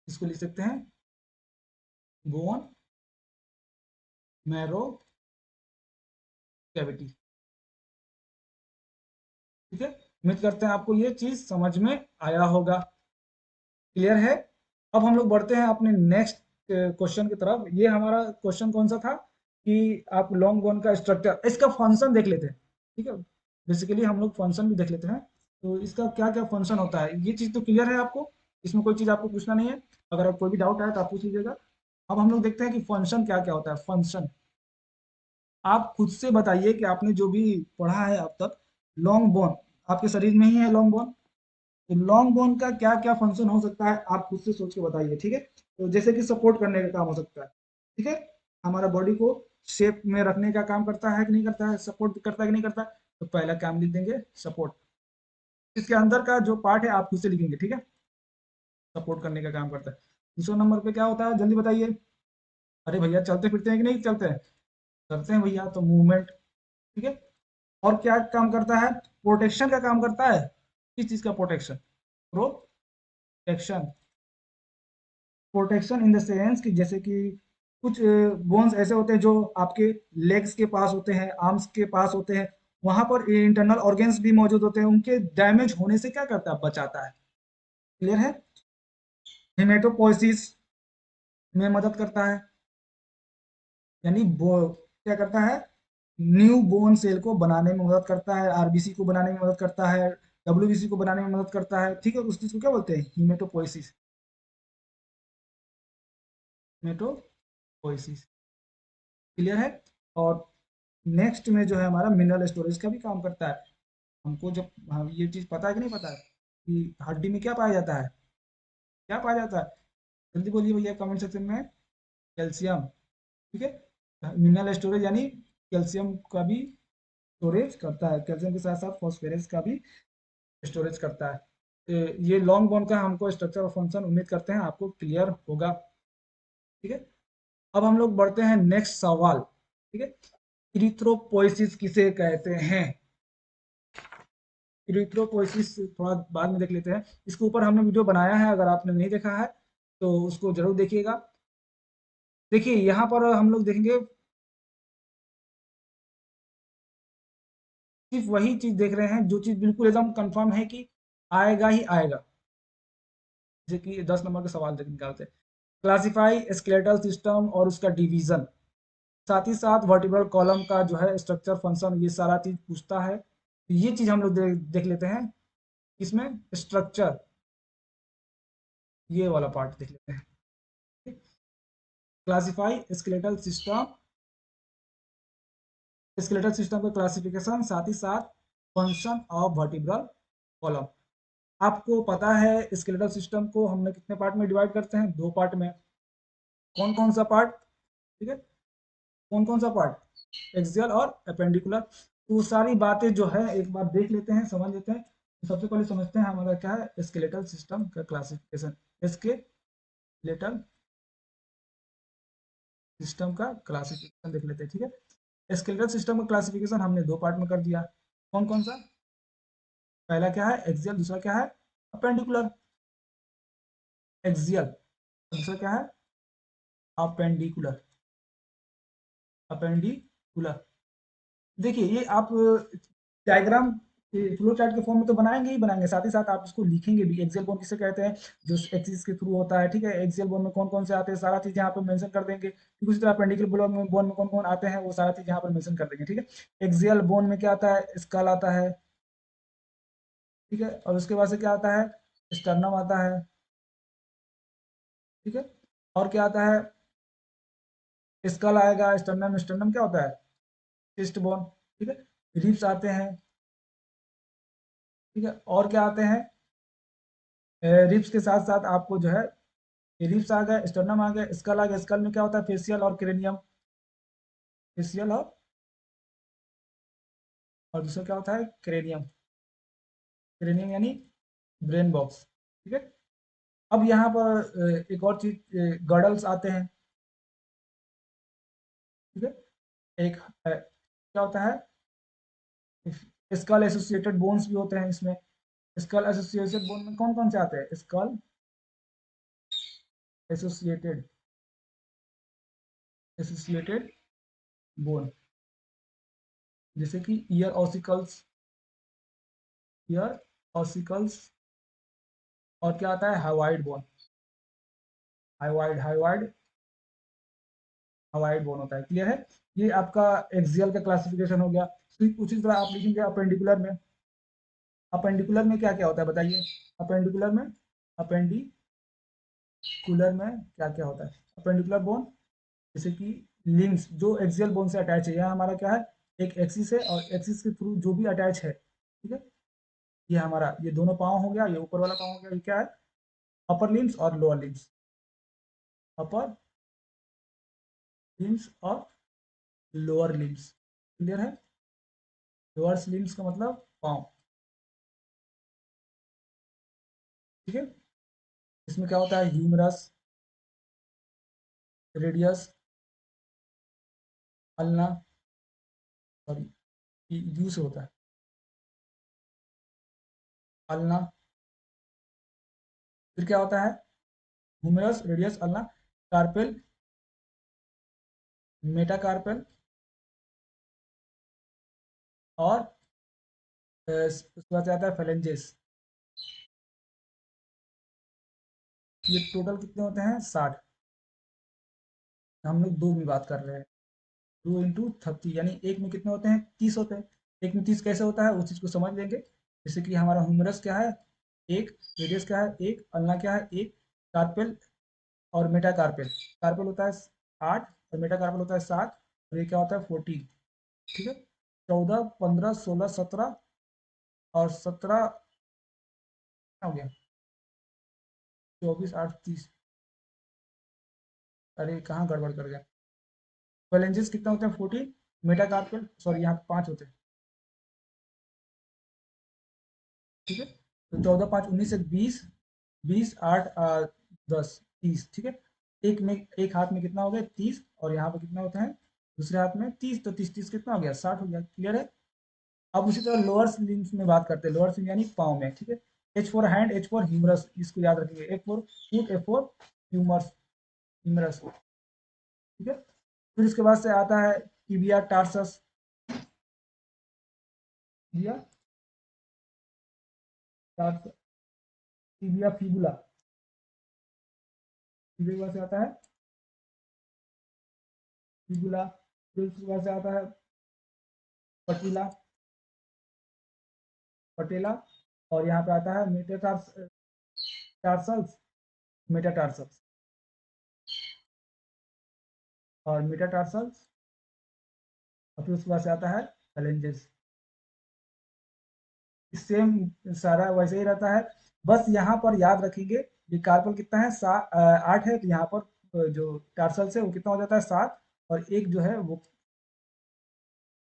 इसको लिख सकते हैं बोन मैरो कैविटी। ठीक है, उम्मीद करते हैं आपको ये चीज समझ में आया होगा। क्लियर है। अब हम लोग बढ़ते हैं अपने नेक्स्ट क्वेश्चन की तरफ। ये हमारा क्वेश्चन कौन सा था कि आप लॉन्ग बोन का स्ट्रक्चर, इसका फंक्शन देख लेते हैं। ठीक है, बेसिकली हम लोग फंक्शन भी देख लेते हैं, तो इसका क्या क्या फंक्शन होता है, ये चीज तो क्लियर है आपको, इसमें कोई चीज आपको पूछना नहीं है। अगर आप कोई भी डाउट आए तो आप पूछ लीजिएगा। अब हम लोग देखते हैं कि फंक्शन क्या क्या होता है। फंक्शन आप खुद से बताइए कि आपने जो भी पढ़ा है अब तक, लॉन्ग बोन आपके शरीर में ही है लॉन्ग बोन, तो लॉन्ग बोन का क्या क्या फंक्शन हो सकता है, आप खुद से सोच के बताइए। ठीक है, तो जैसे कि सपोर्ट करने का काम हो सकता है। ठीक है, हमारा बॉडी को शेप में रखने का काम करता है कि नहीं करता है, सपोर्ट करता है कि नहीं करता है, तो पहला काम लिख देंगे सपोर्ट। इसके अंदर का जो पार्ट है आप खुद से लिखेंगे। ठीक है, सपोर्ट करने का काम करता है। दूसरा नंबर पे क्या होता है, जल्दी बताइए। अरे भैया चलते फिरते हैं कि नहीं चलते हैं, करते हैं भैया, तो मूवमेंट। ठीक है, और क्या काम करता है, प्रोटेक्शन का काम करता है। किस चीज का protection, protection. Protection in the sense कि जैसे कि कुछ बोन्स ऐसे होते हैं जो आपके लेग्स के पास होते हैं, आर्म्स के पास होते हैं, वहां पर इंटरनल ऑर्गन्स भी मौजूद होते हैं, उनके डैमेज होने से क्या करता है, बचाता है। क्लियर है, हेमेटोपोइसिस में मदद करता है, यानी क्या करता है, न्यू बोन सेल को बनाने में मदद करता है, आरबीसी को बनाने में मदद करता है, डब्ल्यूबीसी को बनाने में मदद करता है। ठीक है, उस चीज को क्या बोलते हैं, हीमेटोपोइसिस, हेमेटोपोइसिस। क्लियर है। और नेक्स्ट में जो है हमारा मिनरल स्टोरेज का भी काम करता है। हमको जब ये चीज पता है कि नहीं पता है कि हड्डी में क्या पाया जाता है, क्या पाया जाता है, जल्दी बोलिए भैया कमेंट सेक्शन में। कैल्शियम। ठीक है, मिनरल स्टोरेज यानी कैल्शियम का भी स्टोरेज करता है, कैल्शियम के साथ साथ फॉस्फोरस का भी स्टोरेज करता है। ये लॉन्ग बोन का हमको स्ट्रक्चर और फंक्शन उम्मीद करते हैं आपको क्लियर होगा। ठीक है, अब हम लोग बढ़ते हैं नेक्स्ट सवाल। ठीक है, इरिथ्रोपोइसिस किसे कहते हैं, इरिथ्रोपोइसिस थोड़ा बाद में देख लेते हैं। इसके ऊपर हमने वीडियो बनाया है, अगर आपने नहीं देखा है तो उसको जरूर देखिएगा। देखिए यहाँ पर हम लोग देखेंगे, सिर्फ वही चीज देख रहे हैं जो चीज बिल्कुल एकदम कंफर्म है कि आएगा ही आएगा। जैसे कि 10 नंबर का सवाल निकालते हैं, क्लासिफाई स्केलेटल सिस्टम और उसका डिवीजन, साथ ही साथ वर्टिब्रल कॉलम का जो है स्ट्रक्चर फंक्शन, ये सारा चीज पूछता है। तो ये चीज हम लोग देख लेते हैं। इसमें स्ट्रक्चर, ये वाला पार्ट देख लेते हैं। Classify skeletal system, skeletal system का क्लासिफिकेशन, साथ ही साथ फंक्शन ऑफ वर्टिब्रल कॉलम। आपको पता है स्केलेटल सिस्टम को हमने कितने पार्ट में डिवाइड करते हैं, दो पार्ट में। कौन कौन सा पार्ट, ठीक है, कौन कौन सा पार्ट, एक्सियल और अपेंडिकुलर। तो वो सारी बातें जो है एक बार देख लेते हैं, समझ लेते हैं। तो सबसे पहले समझते हैं हमारा क्या है, स्केलेटल सिस्टम का क्लासिफिकेशन। स्केलेटल सिस्टम का क्लासिफिकेशन देख लेते हैं। ठीक है, स्केलेटल सिस्टम का क्लासिफिकेशन हमने दो पार्ट में कर दिया। कौन कौन सा? पहला क्या है? एक्सियल। दूसरा क्या है? अपेंडिकुलर। एक्सियल। दूसरा क्या है? अपेंडिकुलर। अपेंडिकुलर। देखिए ये आप डायग्राम फ्लो चार्ट के फॉर्म में तो बनाएंगे ही बनाएंगे, साथ ही साथ आप इसको लिखेंगे भी। एक्सियल बोन किसे कहते हैं? जो एक्सिस के थ्रू होता है, ठीक है। एक्सियल बोन में कौन कौन से आते हैं, सारा चीज यहाँ पर मेंशन कर देंगे। ठीक, उसी तरह पेंडिकुलर बोन में कौन कौन आते हैं, वो सारा चीज यहाँ पर मेंशन कर देंगे, ठीक है। एक्सियल बोन में क्या आता है? स्कल आता है, ठीक है। और उसके बाद से क्या आता है? स्टर्नम आता है, ठीक है। और क्या आता है? स्कल आएगा, स्टर्नम। स्टर्नम क्या होता है? चेस्ट बोन, ठीक है। रिब्स आते हैं, ठीक है। और क्या आते हैं? रिब्स के साथ साथ आपको जो है, रिब्स आ गए, स्टर्नम आ गया, स्कल आ गया। स्कल में क्या होता है? फेशियल और क्रेनियम। फेशियल और दूसरा क्या होता है? क्रेनियम। क्रेनियम यानी ब्रेन बॉक्स, ठीक है। अब यहाँ पर एक और चीज, गॉडल्स आते हैं, ठीक है। एक क्या होता है? स्कल एसोसिएटेड बोन्स भी होते हैं इसमें। स्कल एसोसिएटेड बोन में कौन कौन से आते हैं? स्कल एसोसिएटेड, एसोसिएटेड बोन, जैसे कि ईयर ऑसिकल्स, ईयर ऑसिकल्स। और क्या आता है? Hyoid bone. Hyoid, hyoid, hyoid bone होता है। क्लियर है? ये आपका एक्सियल का क्लासिफिकेशन हो गया। फिर उसी तरह आप लिखेंगे अपेंडिकुलर में। अपेंडिकुलर में क्या क्या होता है बताइए? अपेंडिकुलर में, अपेंडिकुलर में क्या क्या होता है? अपेंडिकुलर बोन जैसे कि लिम्स जो एक्सियल बोन से अटैच है। यहाँ हमारा क्या है? एक एक्सिस है, और एक्सिस के थ्रू जो भी अटैच है, ठीक है। ये हमारा, ये दोनों पाँव हो गया, ये ऊपर वाला पाँव हो गया। ये क्या है? अपर लिम्स और लोअर लिम्स। अपर लिम्स और लोअर लिम्स। क्लियर है? लोअर लिम्स का मतलब पाँव, ठीक है। इसमें क्या होता है? Humerus, radius, ulna, sorry U से होता है, अल्ना। फिर क्या होता है? Humerus, radius, ulna, carpal, metacarpal, और उसके बाद आता है फेलेंजेस। ये टोटल कितने होते हैं? 60। हम लोग दो में बात कर रहे हैं। 2 × 30 यानी एक में कितने होते हैं? 30 होते हैं। एक में 30 कैसे होता है उस चीज को समझ लेंगे। जैसे कि हमारा ह्यूमरस क्या है? एक। रेडियस क्या है? एक। अल्ना क्या है? एक। कार्पेल और मेटाकार्पेल। कार्पेल होता है 8 और मेटाकार्पेल होता है 7। और ये क्या होता है? 14, ठीक है। 14, 15, 16, 17 और 17 हो गया। 24, 8, 30। अरे कहाँ गड़बड़ कर गया? फैलेंजेस कितना होते हैं? 14। मेटाकार्पेल, सॉरी यहाँ 5 होते हैं, ठीक है। तो 14, 5, 19 से 20, 20, 8, 10, 30, ठीक है। एक में, एक हाथ में कितना हो गया? 30। और यहाँ पे कितना होता है? दूसरे हाथ में 30। तो 30, 30 कितना हो गया? 60 हो गया। क्लियर है? अब उसी तरह लोअर लिम्स में बात करते हैं। लोअर लिम्स यानी पाँव में, ठीक है। H for hand, H for humerus, इसको याद रखेंगे। F for foot, F for humerus, humerus, ठीक है। फिर उसके बाद से आता है tibia tarsus. Tibia tarsus, tibia fibula. Tibia के बाद से आता है फिबुला। फिर उसके बाद से आता है पटीला, पटेला। और यहाँ पे आता है मेटाटार्स, टार्सल्स, मेटाटार्सल्स, और मेटाटार्सल्स। और फिर उसके बाद से आता है फैलेंजेस। सेम सारा वैसे ही रहता है। बस यहाँ पर याद रखेंगे कि कार्बन कितना है? 8 है। तो यहाँ पर जो टार्सल्स है वो कितना हो जाता है? 7। और एक जो है वो,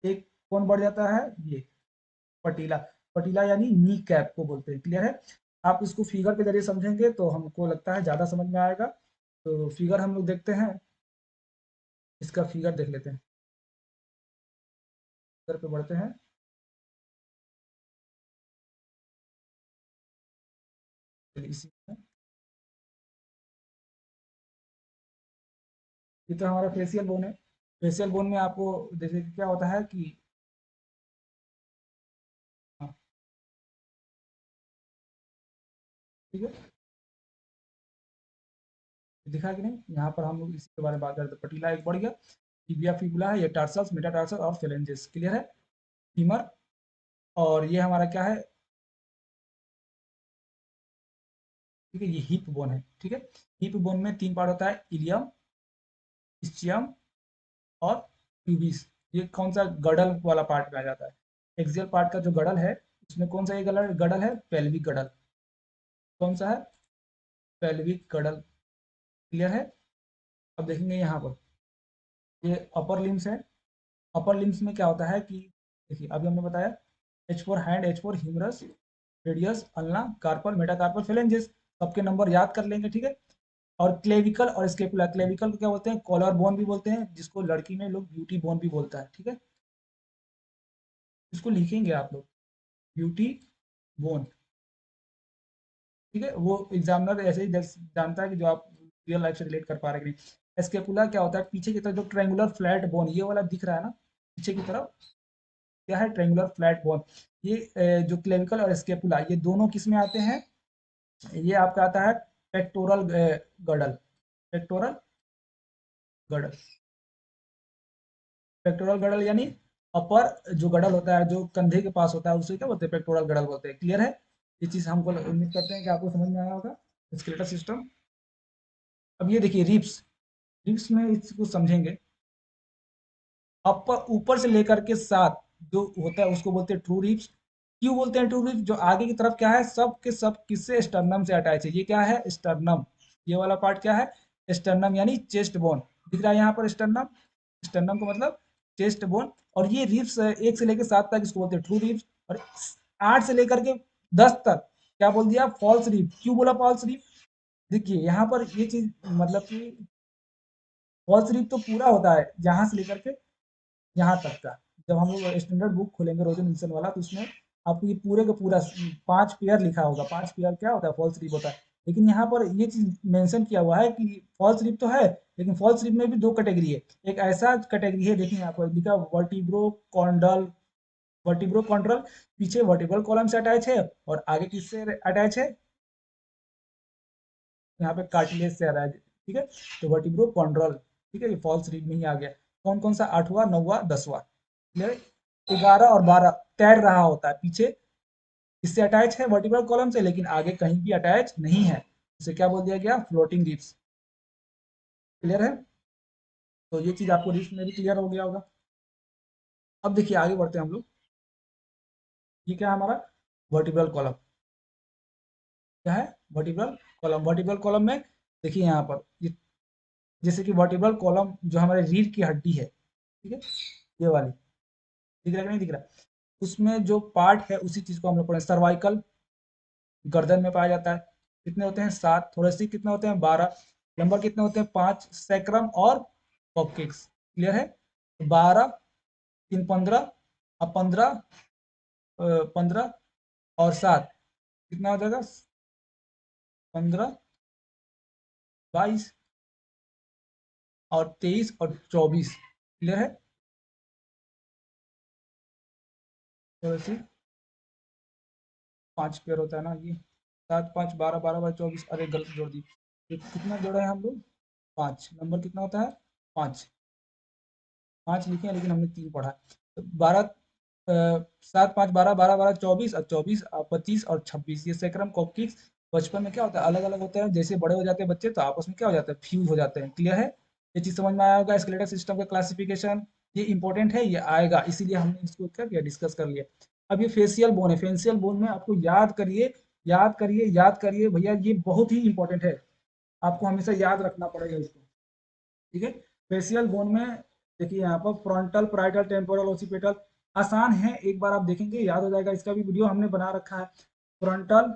एक कौन बढ़ जाता है? ये पटीला। पटीला यानी नी कैप को बोलते हैं। क्लियर है? आप इसको फिगर के जरिए समझेंगे तो हमको लगता है ज्यादा समझ में आएगा। तो फिगर हम लोग देखते हैं, इसका फिगर देख लेते हैं। इधर पे बढ़ते हैं। चलिए इसी में ये तो हमारा फेशियल बोन है। फेशियल बोन में आपको जैसे कि क्या होता है कि हाँ, ठीक है, दिखा कि नहीं, यहाँ पर हम लोग इसी के बारे में बात करते हैं। पटीला एक बढ़ गया, टिबिया फिबुला है, ये टार्सल्स, मेटाटार्सल और फेलेंजेस, क्लियर है। फीमर, और ये हमारा क्या है, ठीक है, ये हिप बोन है, ठीक है। हिप बोन में तीन पार्ट होता है, इलियम, स्चियम और प्यूबिस। ये कौन सा गडल वाला पार्ट में आ जाता है। एक्सियल पार्ट का जो गडल है, उसमें कौन सा ये गडल गडल है, पेल्विक गडल। कौन सा है, पेल्विक गडल, क्लियर है। अब देखेंगे यहाँ पर ये अपर लिम्स है। अपर लिम्स में क्या होता है कि देखिए अभी हमने बताया, H for hand, H for humerus, radius, ulna, carpal, metacarpal, phalanges, सबके नंबर याद कर लेंगे, ठीक है। और क्लेविकल और स्केपुला, क्लेविकल को क्या बोलते हैं, कॉलर बोन भी बोलते हैं, जिसको लड़की में लोग ब्यूटी बोन भी बोलता है, ठीक है। इसको लिखेंगे आप लोग, ब्यूटी बोन, ठीक है। वो एग्जामिनर ऐसे ही जानता है कि जो आप रियल लाइफ से रिलेट कर पा रहे हैं कि नहीं। स्केपुला क्या होता है, पीछे की तरफ जो ट्रायंगुलर फ्लैट बोन ये वाला दिख रहा है ना, पीछे की तरफ, क्या है, ट्रायंगुलर फ्लैट बोन। ये जो क्लेविकल और स्केपुला ये दोनों किस में आते हैं, ये आपका आता है पेक्टोरल गडल, पेक्टोरल गडल। पेक्टोरल गडल यानी अपर जो गडल होता है, जो कंधे के पास होता है, उसे क्या बोलते हैं, पेक्टोरल गडल बोलते हैं, क्लियर है। ये चीज हमको उम्मीद करते हैं कि आपको समझ में आया होगा, स्केलेटल सिस्टम। अब ये देखिए रिब्स, रिब्स में इसको समझेंगे। अपर ऊपर से लेकर के साथ जो होता है उसको बोलते हैं ट्रू रिब्स। क्यों बोलते हैं ट्रू रिब्स, जो आगे की तरफ क्या है, सब के सब किससे, स्टर्नम से अटैच है। ये क्या है, स्टर्नम, ये वाला पार्ट क्या है, स्टर्नम यानी चेस्ट बोन। दिख रहा है यहाँ पर स्टर्नम, स्टर्नम का मतलब चेस्ट बोन। और ये रिब्स एक से लेकर सात तक इसको बोलते हैं ट्रू रिब्स, और आठ से लेकर के दस तक क्या बोल दिया, फॉल्स रिब। क्यों बोला फॉल्स रिब, देखिए यहाँ पर ये चीज मतलब कि फॉल्स रिब तो पूरा होता है यहाँ से लेकर के यहाँ तक का। जब हम लोग स्टैंडर्ड बुक खोलेंगे रोजन विल्सन वाला, तो उसमें आपको ये पूरे का पूरा 5 पेयर लिखा होगा। 5 पेयर क्या होता है, फॉल्स रिप होता है। लेकिन यहाँ पर ये चीज मेंशन किया हुआ है कि फॉल्स रिप तो है, लेकिन फॉल्स रिप में भी दो कैटेगरी है। एक ऐसा कैटेगरी है, देखिए यहाँ पर लिखा वर्टिब्रो कॉन्डल, वर्टिब्रो कॉन्ड्रल, पीछे वर्टिब्रल कॉलम से अटैच है, और आगे किससे अटैच है, यहाँ पे कार्टिलेज से अटैच है, ठीक है। तो वर्टिब्रो कॉन्ड्रल, ठीक है, ये फॉल्स रिप में ही आ गया। कौन कौन सा, आठवां, नौवां, दसवां, 11 और 12 तैर रहा होता है पीछे, इससे अटैच है वर्टिब्रल कॉलम से, लेकिन आगे कहीं भी अटैच नहीं है। इसे क्या बोल दिया गया, फ्लोटिंग रिब्स, क्लियर है। तो ये चीज आपको रिब्स में भी क्लियर हो गया होगा। अब देखिए आगे बढ़ते हैं हम लोग। ये क्या है हमारा, वर्टिब्रल कॉलम, क्या है, वर्टिब्रल कॉलम। वर्टिब्रल कॉलम में देखिए यहाँ पर ये, जैसे कि वर्टिब्रल कॉलम जो हमारे रीढ़ की हड्डी है, ठीक है, ये वाली, दिख रहा है कि नहीं दिख रहा, उसमें जो पार्ट है उसी चीज को हम लोग पढ़े, सर्वाइकल गर्दन में पाया जाता है। कितने होते हैं, 7, थोरेसिक कितने होते हैं, 12, लंबर कितने होते हैं, 5, सैक्रम और कॉक्सिक्स, क्लियर है। 12, 3, 15, अब 15, 15 और 7 कितना हो जाएगा, 15, 22 और 23 और 24, क्लियर है। थोरेसिक 5 पेयर होता है ना ये, 7, 5, 12, 12 बाई 24, अरे गलत जोड़ दी। ये कितना जोड़ा है हम लोग, 5, नंबर कितना होता है, 5, 5 लिखे हैं लेकिन हमने 3 पढ़ा। तो 12, 7, 5, 12, 12, 12, 24 और 24, 25 और 26, ये सैक्रम कॉक्सिक्स। बचपन में क्या होता है, अलग अलग होते हैं, जैसे बड़े हो जाते हैं बच्चे तो आपस में क्या हो जाता है, फ्यूज हो जाते हैं, क्लियर है। ये चीज समझ में आया होगा, स्केलेटल सिस्टम का क्लासिफिकेशन, ये इंपॉर्टेंट है, ये आएगा, इसीलिए हमने इसको क्या किया, डिस्कस कर लिया। अब ये फेशियल बोन है, फेशियल बोन में आपको याद करिए, याद करिए, याद करिए भैया, ये बहुत ही इंपॉर्टेंट है, आपको हमेशा याद रखना पड़ेगा इसको, ठीक है। फेशियल बोन में देखिए यहाँ पर फ्रंटल, पैराइटल, टेम्पोरल, ओसिपिटल, आसान है, एक बार आप देखेंगे याद हो जाएगा। इसका भी वीडियो हमने बना रखा है। फ्रंटल,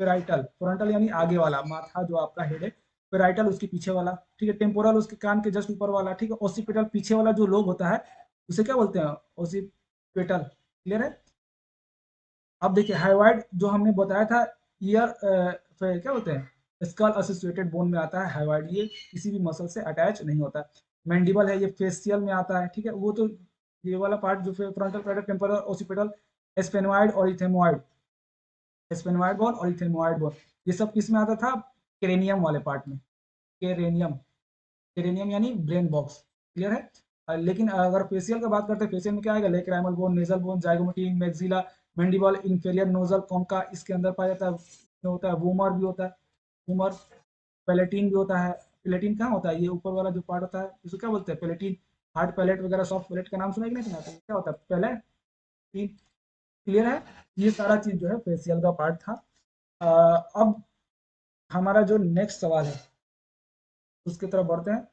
पैराइटल, फ्रंटल यानी आगे वाला माथा जो आपका हेड है, पैराइटल उसके पीछे वाला, ठीक है, टेम्पोरल उसके कान के जस्ट ऊपर वाला, ठीक है, ओसिपिटल पीछे वाला जो लोब होता है, उसे क्या बोलते हैं, पेटल, क्लियर है। अब देखिए हाइवाइड जो हमने बताया था, ईयर क्या बोलते हैं, स्कल एसोसिएटेड बोन में आता है हाइवाइड, ये किसी भी मसल से अटैच नहीं होता। मैंडिबल है, ये फेशियल में आता है, ठीक है। वो तो ये वाला पार्ट जो frontal parietal temporal occipital, sphenoid और इथेमोइड, स्पेनोइड बोन और इथेमोइड बोन, ये सब किस में आता था, क्रेनियम वाले पार्ट में, क्रेनियम, क्रेनियम यानी ब्रेन बॉक्स, क्लियर है। लेकिन अगर फेशियल का बात करते हैं, फेशियल में क्या आएगा, lacrimal bone, nasal bone, zygomatic, maxilla, mandible, inferior nasal concha, इसके अंदर पाया जाता है, इसमें होता है वूमर भी होता है, वूमर, पेलेटिन भी होता है। पेलेटिन कहाँ होता है, ये ऊपर वाला जो पार्ट होता है इसको क्या बोलते हैं, पेलेटिन। हार्ड पैलेट वगैरह सॉफ्ट पैलेट का नाम सुना कि नहीं सुना, तो क्या होता है पेलेटिन, क्लियर है। ये सारा चीज जो है फेशियल का पार्ट था। अब हमारा जो नेक्स्ट सवाल है उसकी तरफ बढ़ते हैं।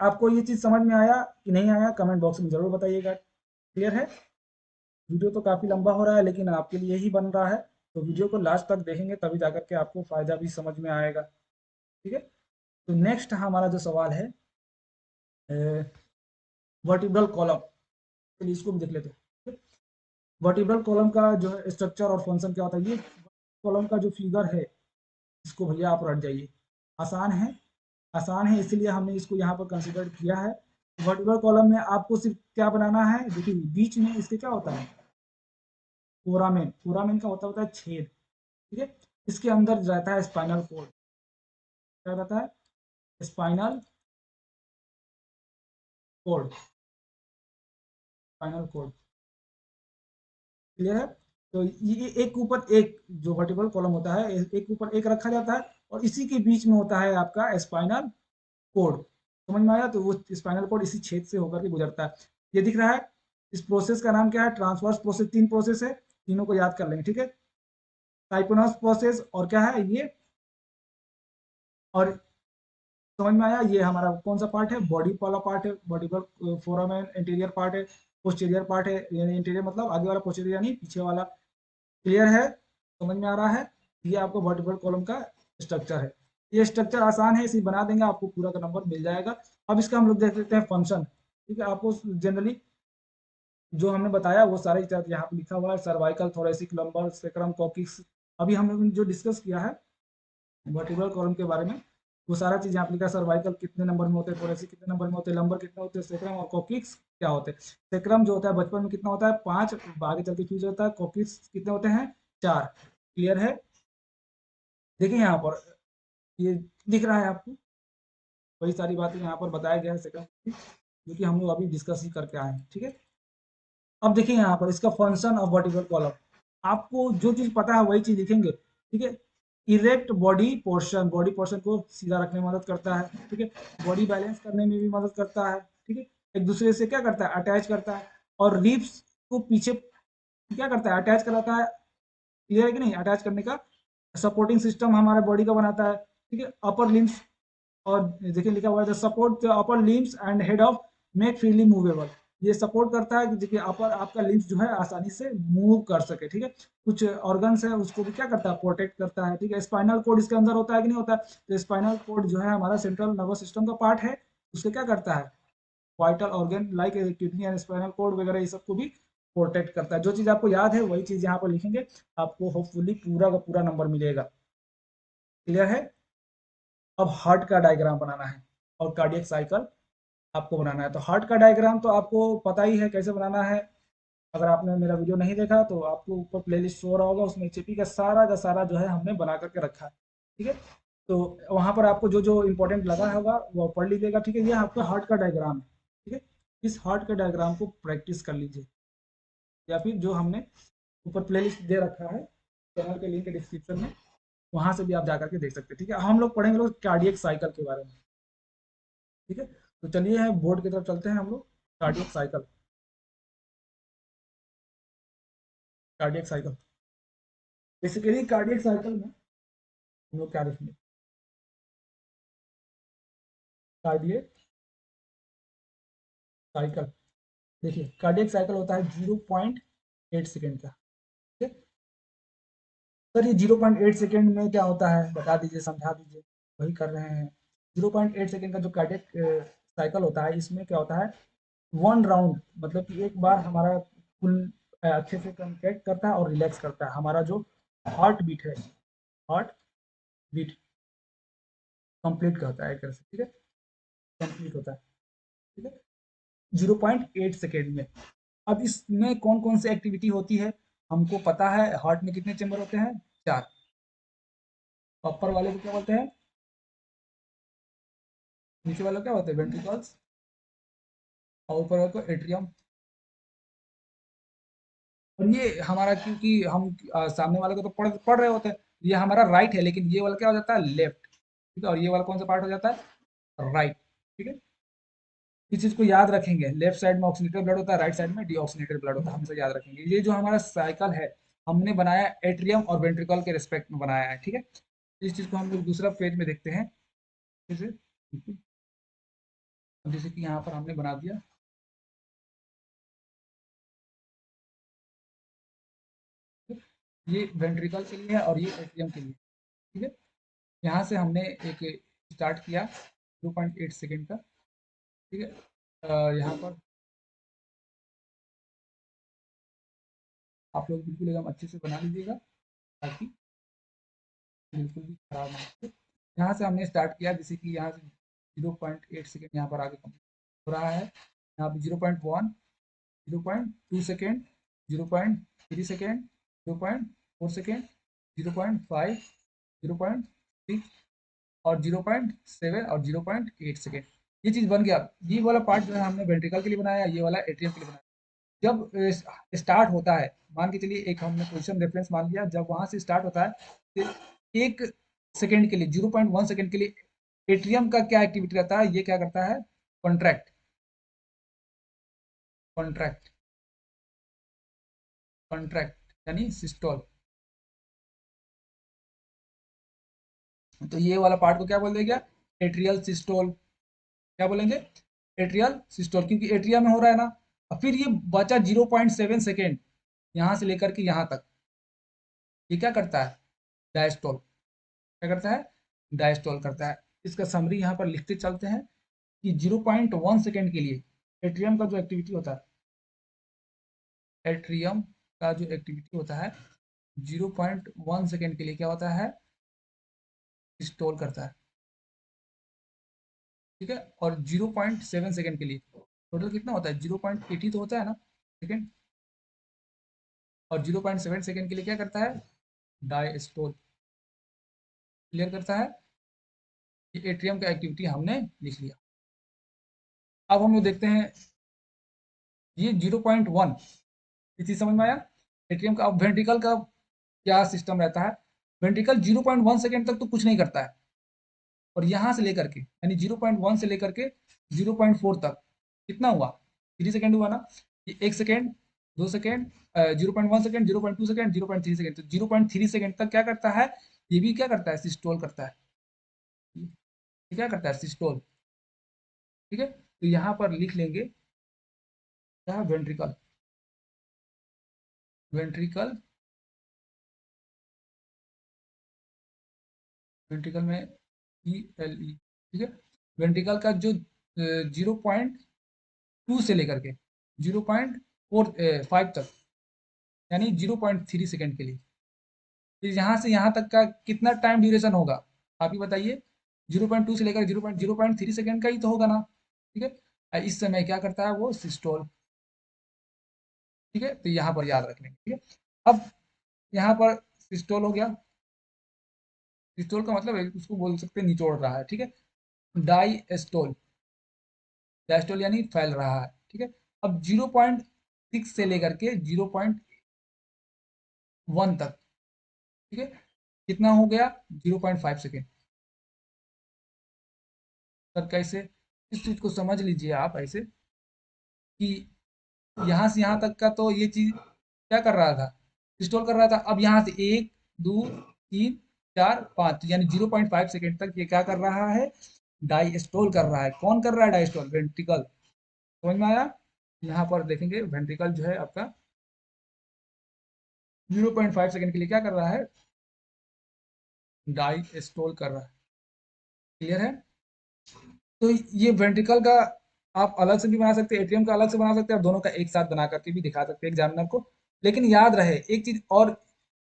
आपको ये चीज समझ में आया कि नहीं आया, कमेंट बॉक्स में जरूर बताइएगा, क्लियर है। वीडियो तो काफी लंबा हो रहा है लेकिन आपके लिए ही बन रहा है, तो वीडियो को लास्ट तक देखेंगे तभी जाकर के आपको फायदा भी समझ में आएगा, ठीक है। तो नेक्स्ट हमारा जो सवाल है वर्टिब्रल कॉलम, चलिए इसको भी देख लेते हैं। वर्टिब्रल कॉलम का जो है स्ट्रक्चर और फंक्शन क्या होता है, ये कॉलम का जो फिगर है इसको भैया आप रट जाइए, आसान है, आसान है, इसीलिए हमने इसको यहाँ पर कंसिडर किया है। वर्टिब्रल कॉलम में आपको सिर्फ क्या बनाना है, देखिए बीच में इसके क्या होता है, फोरामेन, फोरामेन का होता है छेद, ठीक है। इसके अंदर रहता है स्पाइनल कोड, क्या रहता है, spinal cord, spinal cord, clear है। तो ये एक ऊपर एक जो वर्टिब्रल कॉलम होता है, एक ऊपर एक रखा जाता है और इसी के बीच में होता है आपका स्पाइनल कोड, समझ में आया। तो वो स्पाइनल कोड इसी छेद से होकर के गुजरता है, ये दिख रहा है। इस प्रोसेस का नाम क्या है, ट्रांसवर्स प्रोसेस, तीन प्रोसेस है, तीनों को याद कर लेंगे, ठीक है। टाइपोनस प्रोसेस और क्या है ये, और समझ में आया, ये हमारा कौन सा पार्ट है, बॉडी वाला पार्ट है, बॉडी पर फोरामेन इंटीरियर पार्ट है, पोस्टीरियर पार्ट है, यानी इंटीरियर मतलब आगे वाला, पोस्टीरियर यानी पीछे वाला, क्लियर है, समझ में आ रहा है। ये आपको वर्टिब्रल कॉलम का स्ट्रक्चर है, ये स्ट्रक्चर आसान है, इसे बना देंगे आपको पूरा का नंबर मिल जाएगा। अब इसका हम लोग देख लेते हैं फंक्शन, ठीक है। आपको जनरली जो हमने बताया वो सारे यहाँ पे लिखा हुआ है, cervical, thoracic, lumbar, sacrum, coccyx, अभी हम लोग ने जो डिस्कस किया है वर्टिब्रल कॉलम के बारे में, वो सारा चीज यहाँ पे लिखा है। सर्वाइकल कितने नंबर में होते हैं, थोरेसिक कितने नंबर में होते हैं, लंबर कितने होते हैं, सेक्रम और कॉकिक्स क्या होते हैं। सेक्रम जो होता है बचपन में कितना होता है, 5, आगे चल के फ्यूज होता है। कॉकिक्स कितने होते हैं, 4, क्लियर है। देखिए यहाँ पर ये दिख रहा है आपको, वही सारी बातें यहाँ पर बताया गया है सेक्रम की, जो कि हम लोग अभी डिस्कस ही करके आए हैं, ठीक है। अब देखिए यहाँ पर इसका फंक्शन ऑफ वर्टिब्रल कॉलम, आपको जो चीज पता है वही चीज लिखेंगे, ठीक है। Erect body portion, body portion को सीधा रखने में मदद करता है, ठीक है। बॉडी बैलेंस करने में भी मदद करता है, ठीक है। एक दूसरे से क्या करता है, अटैच करता है, और रिब्स को पीछे क्या करता है, अटैच कराता है, क्लियर है कि नहीं, अटैच करने का सपोर्टिंग सिस्टम हमारे बॉडी का बनाता है, ठीक है। अपर लिम्स, और देखिए लिखा हुआ है support the upper limbs and head of make freely movable, ये सपोर्ट करता है कि देखिए अपर आपका लिम्स जो है आसानी से मूव कर सके, ठीक है। कुछ ऑर्गन्स है उसको भी क्या करता है, प्रोटेक्ट करता है, ठीक है। स्पाइनल कोड इसके अंदर होता है कि नहीं होता है, तो स्पाइनल कोड जो है हमारा सेंट्रल नर्वस सिस्टम का पार्ट है, उसके क्या करता है, vital organ like kidney and spinal cord वगैरह ये सबको भी प्रोटेक्ट करता है। जो चीज आपको याद है वही चीज यहाँ पर लिखेंगे, आपको होपफुली पूरा का पूरा नंबर मिलेगा, क्लियर है। अब हार्ट का डायग्राम बनाना है और कार्डियक साइकिल आपको बनाना है। तो हार्ट का डायग्राम तो आपको पता ही है कैसे बनाना है, अगर आपने मेरा वीडियो नहीं देखा तो आपको ऊपर प्लेलिस्ट शो हो रहा होगा, उसमें एचपी का सारा जो है हमने बना करके रखा है, ठीक है। तो वहां पर आपको जो जो इंपॉर्टेंट लगा होगा वो पढ़ लीजिएगा, ठीक है। ये आपका हार्ट का डायग्राम है, ठीक है। इस हार्ट के डायग्राम को प्रैक्टिस कर लीजिए, या फिर जो हमने ऊपर प्लेलिस्ट दे रखा है, चैनल के लिंक डिस्क्रिप्शन में, वहां से भी आप जाकर के देख सकते हैं, ठीक है। हम लोग पढ़ेंगे लोग कार्डियक साइकिल के बारे में, ठीक है। तो चलिए बोर्ड की तरफ चलते हैं हम लोग। Cardiac cycle, cardiac cycle, basically cardiac cycle में हम लोग क्या देखेंगे, कार्डियक साइकिल, देखिए कार्डियक साइकिल होता है 0.8 सेकेंड का, ठीक है। सर ये 0.8 सेकेंड में क्या होता है बता दीजिए, समझा दीजिए, वही कर रहे हैं। 0.8 सेकेंड का जो कार्डियक साइकिल होता है, इसमें क्या होता है, वन राउंड मतलब कि एक बार हमारा फुल अच्छे से कंट्रैक्ट करता है और रिलैक्स करता है। हमारा जो हार्ट बीट है, हार्ट बीट कंप्लीट करता है एक तरह से, ठीक है, कंप्लीट होता है, ठीक है, 0.8 सेकेंड में। अब इसमें कौन कौन सी एक्टिविटी होती है, हमको पता है। हार्ट में कितने चेंबर होते हैं? 4। अपर वाले को क्या बोलते हैं? नीचे वाला क्या होता है? वेंट्रिकल्स। और ऊपर वाले को एट्रियम। और ये हमारा, क्योंकि हम सामने वाले को तो पढ़ पढ़ रहे होते हैं, ये हमारा राइट है, लेकिन ये वाला क्या हो जाता है? लेफ्ट, ठीक है। और ये वाला कौन सा पार्ट हो जाता है? राइट, ठीक है। इस चीज को याद रखेंगे, लेफ्ट साइड में ऑक्सीनेटेड ब्लड होता है, राइट साइड में डीऑक्सीनेटेड ब्लड होता है, हमेशा याद रखेंगे। ये जो हमारा साइकिल है, हमने बनाया एट्रियम और वेंट्रिकल के रिस्पेक्ट में बनाया है, ठीक है। इस चीज को हम लोग दूसरा पेज में देखते हैं, जैसे जैसे कि यहाँ पर हमने बना दिया, ये वेंट्रिकल के लिए है और ये एट्रियम के लिए, ठीक है। यहाँ से हमने एक स्टार्ट किया 2.8 सेकेंड का, ठीक है। यहाँ पर आप लोग बिल्कुल एकदम अच्छे से बना लीजिएगा, ताकि बिल्कुल भी खराब ना हो। यहाँ से हमने स्टार्ट किया, जैसे कि यहाँ से 0.8 सेकेंड यहाँ पर आगे कंप्लीट हो रहा है। यहाँ पर 0.1, 0.2 सेकेंड, 0.3 सेकेंड, 0.4 सेकेंड, 0.5, 0.6 और 0.7 और 0.8 सेकेंड। ये चीज़ बन गया। ये वाला पार्ट जो है हमने वेंट्रिकल के लिए बनाया, ये वाला एट्रियम के लिए बनाया। जब स्टार्ट होता है, मान के चलिए एक हमने पोजीशन रेफरेंस मान लिया, जब वहां से स्टार्ट होता है तो 1 सेकेंड के लिए, 0.1 सेकेंड के लिए एट्रियम का क्या एक्टिविटी रहता है? ये क्या करता है? कॉन्ट्रैक्ट, कॉन्ट्रैक्ट, कॉन्ट्रैक्ट यानी सिस्टोल। तो ये वाला पार्ट को क्या बोल देगा? Atrial systole. क्या बोलेंगे? एट्रियल सिस्टोल, क्योंकि एट्रियम में हो रहा है ना। और फिर ये बचा 0.7 सेकेंड, यहाँ से लेकर के यहाँ तक, ये क्या करता है? डायस्टोल। क्या करता है? डायस्टोल करता है। इसका समरी यहाँ पर लिखते चलते हैं कि 0.1 सेकेंड के लिए एट्रियम का जो एक्टिविटी होता है, एट्रियम का जो एक्टिविटी होता है 0.1 सेकेंड के लिए क्या होता है? स्टोल करता है, ठीक है। और 0.7 सेकेंड के लिए टोटल कितना होता है? 0.80 तो होता है ना सेकेंड। और 0.7 सेकेंड के लिए क्या करता है? डायस्टोल। क्लियर करता है। ये एट्रियम का एक्टिविटी हमने लिख लिया। अब हम लोग देखते हैं ये 0.1, ये चीज समझ में आया एट्रियम का। अब वेंट्रिकल का क्या सिस्टम रहता है? वेंट्रिकल 0.1 सेकेंड तक तो कुछ नहीं करता है, और यहाँ से लेकर के यानी 0.1 से लेकर के 0.4 तक कितना हुआ? 3 सेकेंड हुआ ना। ये 1 second, 2 second, 0.1 second, 0.2 second, 0.3 second, तो 0.3 सेकेंड तक क्या करता है? ये भी क्या करता है? सिस्टोल करता है। ये क्या करता है? सिस्टोल, ठीक है। तो यहाँ पर लिख लेंगे क्या? वेंट्रिकल, वेंट्रिकल, वेंट्रिकल में ELE, ठीक है। वेंट्रिकल का जो 0.2 से लेकर के 0.45 तक, यानी 0.3 सेकेंड के लिए, फिर यहाँ से यहाँ तक का कितना टाइम ड्यूरेशन होगा? आप ही बताइए। 0.2 से लेकर 0.3 सेकेंड का ही तो होगा ना, ठीक है। इस समय क्या करता है वो? सिस्टोल, ठीक है। तो यहाँ पर याद रख लेंगे, ठीक है। अब यहाँ पर सिस्टोल हो गया। सिस्टोल का मतलब है उसको बोल सकते हैं निचोड़ रहा है, ठीक है। डाइस्टोल, डायस्टोल यानी फैल रहा है, ठीक है। अब 0.6 से लेकर के 0.1 तक, ठीक है, कितना हो गया? 0.5 सेकेंड। तब कैसे? इस चीज को समझ लीजिए आप ऐसे कि यहाँ से यहाँ तक का तो ये चीज क्या कर रहा था? स्टोर कर रहा था। अब यहाँ से 1, 2, 3, 4, 5, यानी 0.5 सेकेंड तक ये क्या कर रहा है? डाइस्टोल कर रहा है। कौन कर रहा है डाइस्टोल? वेंट्रिकल। समझ में आया? यहाँ पर देखेंगे वेंट्रिकल जो है आपका 0.5 सेकेंड के लिए क्या कर रहा है? डाइस्टोल कर रहा है। क्लियर है? तो ये वेंट्रिकल का आप अलग से भी बना सकते हैं, एट्रियम का अलग से बना सकते हैं, और दोनों का एक साथ बना करके भी दिखा सकते हैं एग्जामिनर को। लेकिन याद रहे एक चीज और,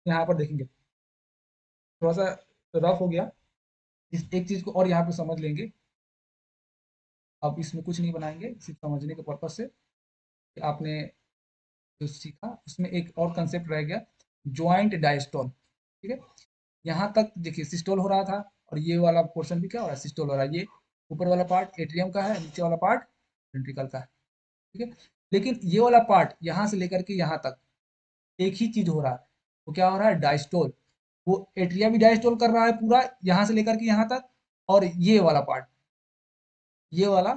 यहाँ पर देखेंगे थोड़ा सा रफ हो गया, इस एक चीज को और यहाँ पे समझ लेंगे। अब इसमें कुछ नहीं बनाएंगे, सिर्फ समझने के पर्पज से कि आपने जो सीखा उसमें एक और कंसेप्ट रह गया, ज्वाइंट डायस्टोल। ठीक है, यहाँ तक देखिए सिस्टोल हो रहा था, और ये वाला पोर्शन भी क्या हो रहा है, सिस्टोल हो रहा है। ये ऊपर वाला पार्ट एट्रियम का है, नीचे वाला पार्ट वेंट्रिकल का है। ठीक है, लेकिन ये वाला पार्ट यहाँ से लेकर के यहाँ तक एक ही चीज हो रहा है, वो क्या हो रहा है, डायस्टोल। वो एट्रिया भी डायस्टोल कर रहा है पूरा यहाँ से लेकर के यहाँ तक, और ये वाला पार्ट, ये वाला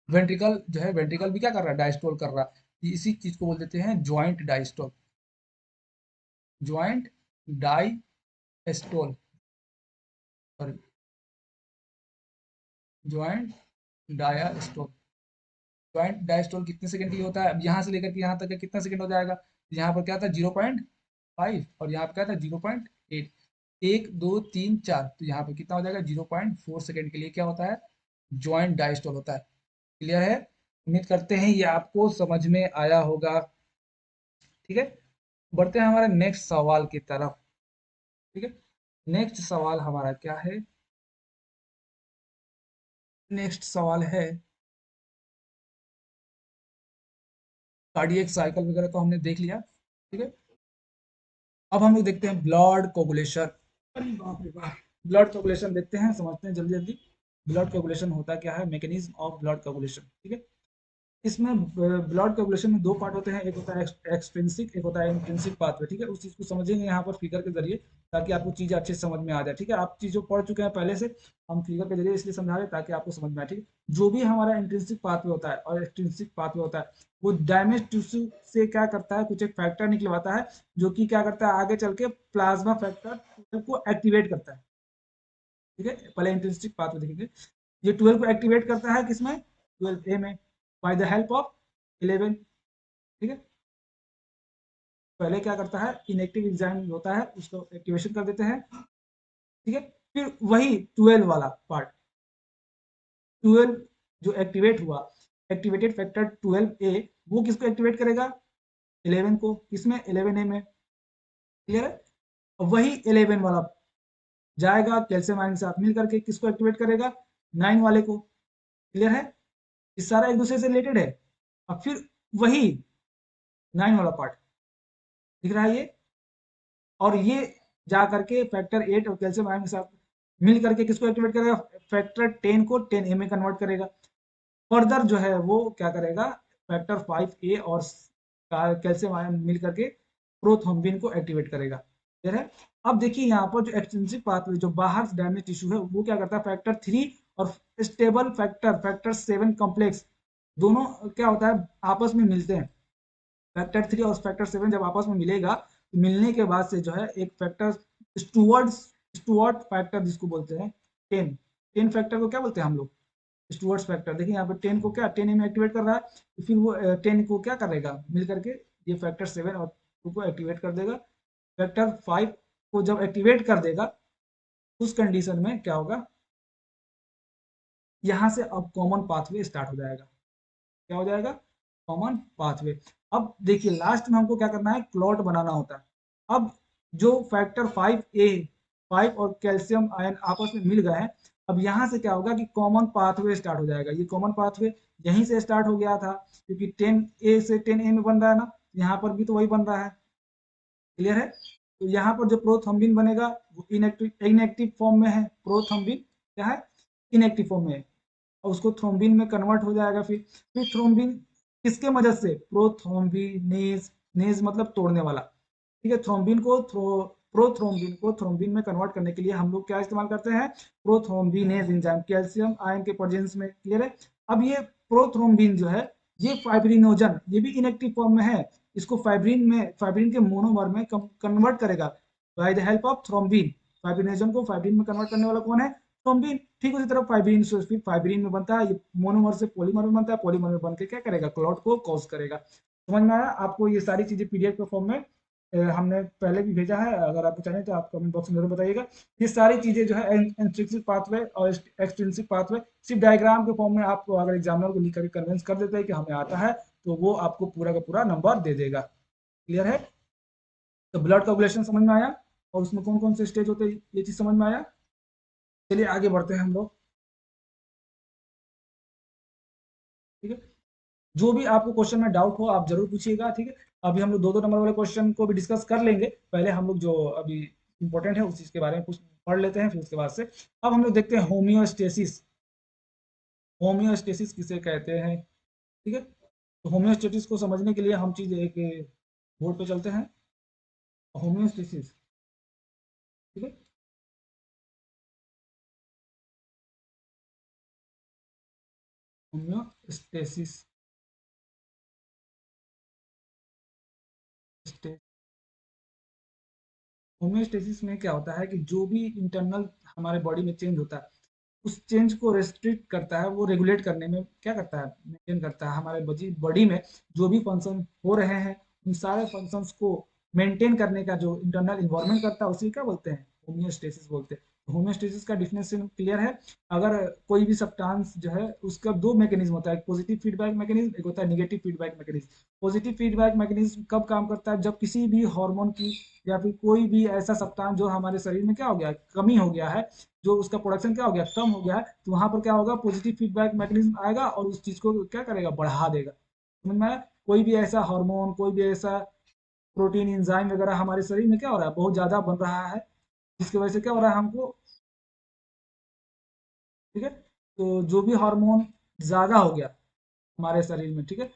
वेंट्रिकल जो है, वेंट्रिकल भी क्या कर रहा है, डायस्टोल कर रहा है। इसी चीज को बोल देते हैं joint diastole, joint diastole, sorry, joint diastole. Joint diastole कितने सेकंड के लिए होता है, अब यहाँ से लेकर के यहाँ तक का कितना सेकंड हो जाएगा, यहाँ पर क्या था 0.5, और यहाँ पर क्या था 0.8, 1 2 3 4, तो यहाँ पर कितना हो जाएगा 0.4 सेकंड के लिए क्या होता है, ज्वाइंट डायस्टोल होता है। क्लियर है, उम्मीद करते हैं ये आपको समझ में आया होगा। ठीक है, बढ़ते हैं हमारे नेक्स्ट सवाल की तरफ। ठीक है, नेक्स्ट सवाल हमारा क्या है, नेक्स्ट सवाल है, कार्डियक साइकिल वगैरह तो हमने देख लिया। ठीक है, अब हम लोग देखते हैं ब्लड कोगुलेशन। अरे बाप रे बाप, ब्लड कोगुलेशन देखते हैं, समझते हैं जल्दी जल्दी। ब्लड कोगुलेशन होता क्या है, मैकेनिज्म ऑफ ब्लड कोगुलेशन। ठीक है, इसमें ब्लड कोगुलेशन में दो पार्ट होते हैं, एक होता है एक्सट्रिंसिक, एक होता है इंट्रिंसिक पाथवे। ठीक है, उस चीज को समझेंगे यहाँ पर फिगर के जरिए, ताकि आपको चीजें अच्छे से समझ में आ जाए। ठीक है, आप चीजों पढ़ चुके हैं पहले से, हम फिगर के जरिए इसलिए समझा रहे हैं ताकि आपको समझ में आए। ठीक है, जो भी हमारा इंट्रिंसिक पाथवे होता है और एक्सट्रिंसिक पाथवे होता है, वो डैमेज टिश्यू से क्या करता है, कुछ एक फैक्टर निकलवाता है, जो कि क्या करता है आगे चल के प्लाज्मा फैक्टर को एक्टिवेट करता है। ठीक है, पहले इंट्रिंसिक पाथवे देखेंगे। ये 12 को एक्टिवेट करता है किसमें, 12A में, बाय द हेल्प ऑफ 11। ठीक है, पहले क्या करता है, इनएक्टिव एंजाइम होता है उसको एक्टिवेशन कर देते हैं। ठीक है, फिर वही 12 वाला पार्ट, 12 जो एक्टिवेट हुआ, एक्टिवेटेड फैक्टर 12A, वो किसको एक्टिवेट करेगा, 11 को, किसमें 11A में। क्लियर है, वही 11 वाला जाएगा कैल्शियम आयन के साथ मिल करके किसको एक्टिवेट करेगा, 9 वाले को। क्लियर है, ये सारा एक दूसरे से रिलेटेड है। अब फिर वही 9 वाला पार्ट दिख रहा है ये, और ये जा करके फैक्टर 8 और कैल्शियम आयन के साथ मिल करके किसको एक्टिवेट करेगा, फैक्टर 10 को 10A में कन्वर्ट करेगा। फर्दर जो है वो क्या करेगा, फैक्टर 5A और कैल्शियम आयन मिल करके प्रोथ्रोम्बिन को एक्टिवेट करेगा। ठीक है, अब देखिए यहाँ पर जो एक्सट्रिंसिक पाथवे जो बाहर डैमेज टिश्यू है, वो क्या करता है, फैक्टर 3 और स्टेबल फैक्टर फैक्टर 7 कॉम्प्लेक्स, दोनों क्या होता है आपस में मिलते हैं। फैक्टर 3 और फैक्टर 7 जब आपस में मिलेगा, तो मिलने के बाद से जो है एक फैक्टर स्टुअर्ट स्टुअर्ट फैक्टर जिसको बोलते हैं, 10 10 फैक्टर को क्या बोलते हैं हम लोग, स्टुअर्ट फैक्टर। देखिए यहाँ पे 10 को क्या 10 में एक्टिवेट कर रहा है, तो फिर वो 10 को क्या करेगा मिल करके ये फैक्टर 7 और 2 को एक्टिवेट कर देगा। फैक्टर 5 को जब एक्टिवेट कर देगा, उस कंडीशन में क्या होगा, यहाँ से अब कॉमन पाथवे स्टार्ट हो जाएगा। क्या हो जाएगा, कॉमन पाथवे। अब देखिए लास्ट में हमको क्या करना है, क्लॉट बनाना होता है। अब जो फैक्टर 5A 5 और कैल्शियम आयन आपस में मिल गए हैं, अब यहाँ से क्या होगा कि कॉमन पाथवे स्टार्ट हो जाएगा। ये कॉमन पाथवे यहीं से स्टार्ट हो गया था, क्योंकि 10A से 10A में बन रहा है ना, यहाँ पर भी तो वही बन रहा है। क्लियर है, तो यहाँ पर जो प्रोथ्रोम्बिन बनेगा वो इनएक्टिव फॉर्म में है, प्रोथ्रोम्बिन क्या है, इनएक्टिव फॉर्म में है, और उसको थ्रोम्बिन में कन्वर्ट हो जाएगा। फिर थ्रोम्बिन किसके मदद से, प्रोथ्रोम्बिनेज, नेज मतलब तोड़ने वाला। ठीक है, थ्रोम्बिन को प्रोथ्रोम्बिन को थ्रोम्बिन में कन्वर्ट करने के लिए हम लोग क्या इस्तेमाल करते हैं, प्रोथ्रोम्बिनेज एंजाइम, कैल्शियम आयन के प्रेजेंस में। क्लियर है, अब ये प्रोथ्रोम्बिन जो है, ये फाइब्रिनोजन, ये भी इनएक्टिव फॉर्म में है, इसको फाइब्रिन के मोनोमर में कन्वर्ट करेगा by the help of thrombin. Fibrinogen को फाइब्रिन में कन्वर्ट करने वाला कौन है, थ्रोम्बिन। ठीक उसी तरह फाइब्रिन से फिर फाइब्रिन में बनता है, ये मोनोमर से पॉलीमर में बनता है, पॉलीमर में बनकर क्या करेगा, क्लॉट को कॉज करेगा। समझ में आया आपको, ये सारी चीजें पीडीएफ के फॉर्म में हमने पहले भी भेजा है, अगर आपको चाहिए तो आप कमेंट बॉक्स में जरूर बताइएगा। ये सारी चीजें जो है इंट्रिंसिक पाथवे और एक्सट्रिंसिक पाथवे सिर्फ डायग्राम के फॉर्म में आपको अगर एग्जामिनर को लिख कर कन्विंस कर देते हैं कि हमें आता है, तो वो आपको पूरा का पूरा नंबर दे देगा। क्लियर है? तो ब्लड कोगुलेशन समझ में आया, और उसमें कौन कौन से स्टेज होते हैं ये चीज समझ में आया। चलिए आगे बढ़ते हैं हम लोग। ठीक है, जो भी आपको क्वेश्चन में डाउट हो आप जरूर पूछिएगा। ठीक है, अभी हम लोग दो दो नंबर वाले क्वेश्चन को भी डिस्कस कर लेंगे, पहले हम लोग जो अभी इंपॉर्टेंट है उस चीज के बारे में कुछ पढ़ लेते हैं, फिर उसके बाद से अब हम लोग देखते हैं होम्योस्टेसिस। होम्योस्टेसिस किसे कहते हैं? ठीक है, तो होम्योस्टेसिस को समझने के लिए हम चीज एक बोर्ड पे चलते हैं। होम्योस्टेसिस, ठीक है, होम्योस्टेसिस, होम्योस्टेसिस में क्या होता है कि जो भी इंटरनल हमारे बॉडी में चेंज होता है, उस चेंज को रेस्ट्रिक्ट करता है, वो रेगुलेट करने में क्या करता है, मेंटेन करता है। हमारे बॉडी में जो भी फंक्शन हो रहे हैं, उन सारे फंक्शंस को मेंटेन करने का जो इंटरनल इन्वायरमेंट करता है, उसी क्या बोलते हैं, होम्योस्टेसिस बोलते हैं। होम्योस्टेसिस का डिफिनेशन क्लियर है? अगर कोई भी सब्सटेंस जो है उसका दो मैकेनिज्म होता है, एक पॉजिटिव फीडबैक मैकेनिज्म, एक होता है negative feedback mechanism. Positive feedback mechanism कब काम करता है? जब किसी भी हार्मोन की या फिर कोई भी ऐसा सब्सटेंस जो हमारे शरीर में क्या हो गया, कमी हो गया है, जो उसका प्रोडक्शन क्या हो गया, कम हो गया है, तो वहां पर क्या होगा, पॉजिटिव फीडबैक मैकेनिज्म आएगा और उस चीज को क्या करेगा, बढ़ा देगा। समझ में आया? कोई भी ऐसा हार्मोन, कोई भी ऐसा प्रोटीन, एंजाइम वगैरह हमारे शरीर में क्या हो रहा है, बहुत ज्यादा बन रहा है, जिसकी वजह से क्या हो रहा है हमको। ठीक है, तो जो भी हार्मोन ज्यादा हो गया हमारे शरीर में, ठीक है,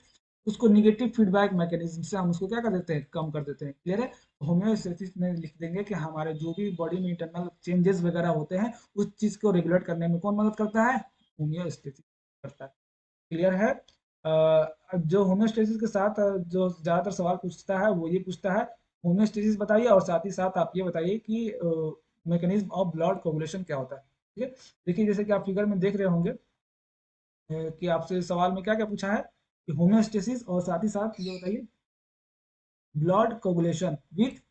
उसको निगेटिव फीडबैक मैकेनिज्म से हम उसको क्या कर देते हैं, कम कर देते हैं। क्लियर है? होम्योस्टेसिस में लिख देंगे कि हमारे जो भी बॉडी में इंटरनल चेंजेस वगैरह होते हैं, उस चीज को रेगुलेट करने में कौन मदद करता है, होम्योस्टेसिस करता है। क्लियर है? अब जो होम्योस्टेसिस के साथ जो ज्यादातर सवाल पूछता है वो ये पूछता है, होम्योस्टेसिस बताइए और साथ ही साथ आप ये बताइए कि मैकेनिज्म ऑफ ब्लड कोगुलेशन क्या होता है। ठीक है, देखिए जैसे कि आप फिगर में देख रहे होंगे कि आपसे सवाल में क्या क्या पूछा है कि होम्योस्टेसिस और साथ ही साथ ये बताइए blood coagulation with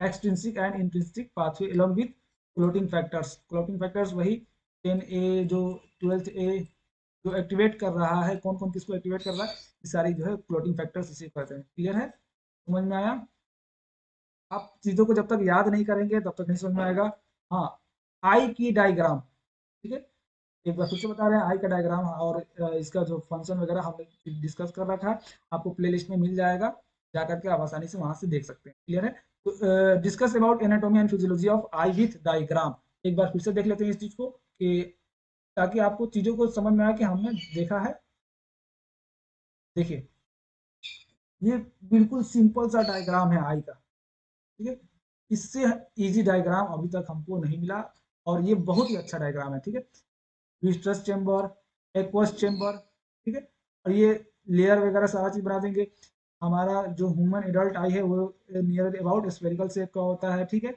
extrinsic and intrinsic pathway along with clotting factors. Clotting factors वही 10A जो 12A जो एक्टिवेट कर रहा है, कौन कौन किसको एक्टिवेट कर रहा है, ये सारी जो है क्लोटिंग फैक्टर्स इसे कहते हैं। क्लियर है? समझ में आया? आप चीजों को जब तक याद नहीं करेंगे तब तक नहीं समझ में आएगा। हाँ, आई की डायग्राम, ठीक है, एक बार फिर से बता रहे हैं, आई का डायग्राम और इसका जो फंक्शन वगैरह हमने डिस्कस कर रखा है, आपको प्लेलिस्ट में मिल जाएगा, जा करके आप आसानी से वहां से देख सकते हैं। क्लियर है? तो discuss about anatomy and physiology of I with diagram, एक बार फिर से देख लेते हैं इस चीज को, कि ताकि आपको चीजों को समझ में आए कि हमने देखा है। देखिए, ये बिल्कुल सिंपल सा डायग्राम है आई का। ठीक है, इससे इजी डायग्राम अभी तक हमको नहीं मिला, और ये बहुत ही अच्छा डायग्राम है। ठीक है, विस्ट्रस चेम्बर, एक्वस चेम्बर, ठीक है, और ये लेयर वगैरह सारा चीज बना देंगे। हमारा जो ह्यूमन एडल्ट आई है वो नियर अबाउट स्फेरिकल शेप का होता है। ठीक है,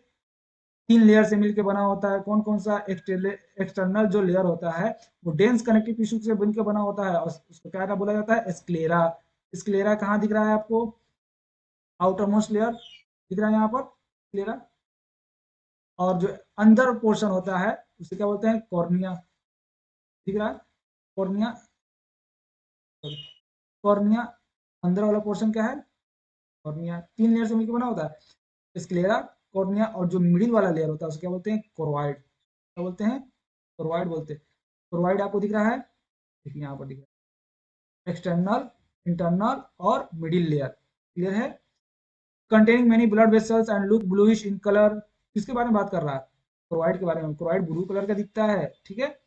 तीन लेयर से मिलकर बना होता है। कौन कौन सा? एक्सटर्नल जो लेयर होता है वो डेंस कनेक्टिव टिश्यू से बनकर बना होता है, और उसको क्या क्या बोला जाता है, स्क्लेरा। स्क्लेरा कहाँ दिख रहा है आपको? आउटर मोस्ट लेयर दिख रहा है यहाँ पर, स्क्लेरा। और जो अंदर पोर्शन होता है उसे क्या बोलते हैं, कॉर्निया। दिख रहा है? कॉर्निया, कॉर्निया अंदर वाला पोर्शन क्या है, कॉर्निया। तीन लेयर से मिलकर बना होता है स्क्लेरा, कॉर्निया, और जो मिडिल वाला लेयर होता है उसे क्या बोलते हैं, कोरोइड। क्या बोलते हैं? कोरोइड बोलते हैं। कोरोइड आपको दिख रहा है? देखिए यहाँ पर दिख रहा है, एक्सटर्नल, इंटरनल और मिडिल लेयर। क्लियर है? Containing many blood vessels and look bluish in colour. किसके बारे में बात कर रहा है? कोरोइड के बारे में। कोरोइड ब्लू कलर का दिखता है। ठीक है,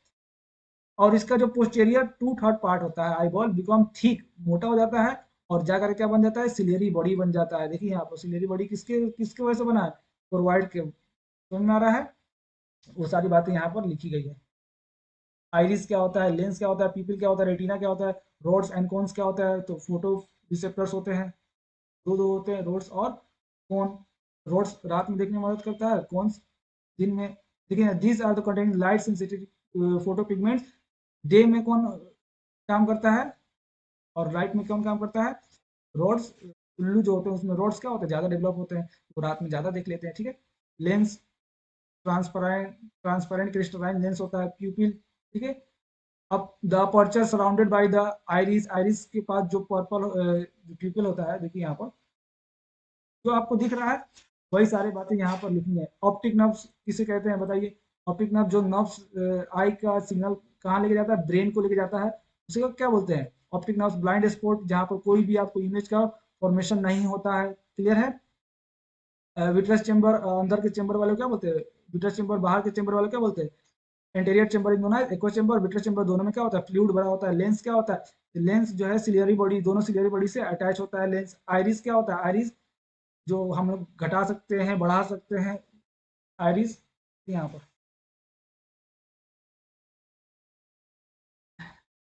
और इसका जो पोस्टेरियर टू थर्ड पार्ट होता है, आईबॉल बिकम थिक, मोटा हो जाता है, और जाकर क्या बन जाता है, सिलेरी बॉडी बन जाता है। देखिए यहाँ पर सिलेरी बॉडी किसके किसके वजह से बना है, प्रोवाइड के। समझ में आ रहा है? वो सारी बातें यहाँ पर लिखी गई है। आइरिस क्या होता है, लेंस क्या होता है, पीपल क्या होता है, रेटिना क्या होता है, रोड्स एंड कोन्स क्या होता है, तो फोटो रिसेप्टर्स होते हैं, दो दो होते हैं, रोड्स और कोन। रोड्स रात में देखने में मदद करता है, कोन्स दिन में। देखिए these are the containing light sensitive photo pigments. Day में कौन काम करता है और राइट में कौन काम करता है, रोड्स। उल्लू जो होते हैं उसमें रोड्स क्या होते हैं, ज़्यादा डेवलप होते हैं, तो रात में ज़्यादा देख लेते हैं, ठीक है। Lens transparent transparent crystalline lens होता है, प्यूपिल, ठीक है। अब the aperture surrounded by the iris, iris के पास जो पर्पल जो प्यूपिल होता है, देखिए यहाँ पर जो आपको दिख रहा है वही सारी बातें यहाँ पर लिखनी है। ऑप्टिक नर्व्स किसे कहते हैं बताइए? ऑप्टिक नर्व जो नर्व्स आई का सिग्नल कहाँ लेके जाता है, ब्रेन को लेके जाता है, उसे को क्या बोलते हैं? Optic nerves. ब्लाइंड स्पॉट जहाँ पर कोई भी आपको इमेज का फॉर्मेशन नहीं होता है, क्लियर है। विट्रस चेंबर अंदर के चेंबर वाले को क्या बोलते हैं? विट्रस चेंबर बाहर के चेंबर वाले क्या बोलते हैं? एंटीरियर चेंबर इन दोनों है, एक्वा चेंबर विट्रस चेंबर, दोनों में क्या होता है? फ्लूइड भरा होता है। लेंस क्या होता है? लेंस जो है सिलियरी बॉडी, दोनों सिलियरी बॉडी से अटैच होता है लेंस। आइरिस क्या होता है? आइरिस जो हम लोग घटा सकते हैं, बढ़ा सकते हैं, आइरिस यहाँ पर।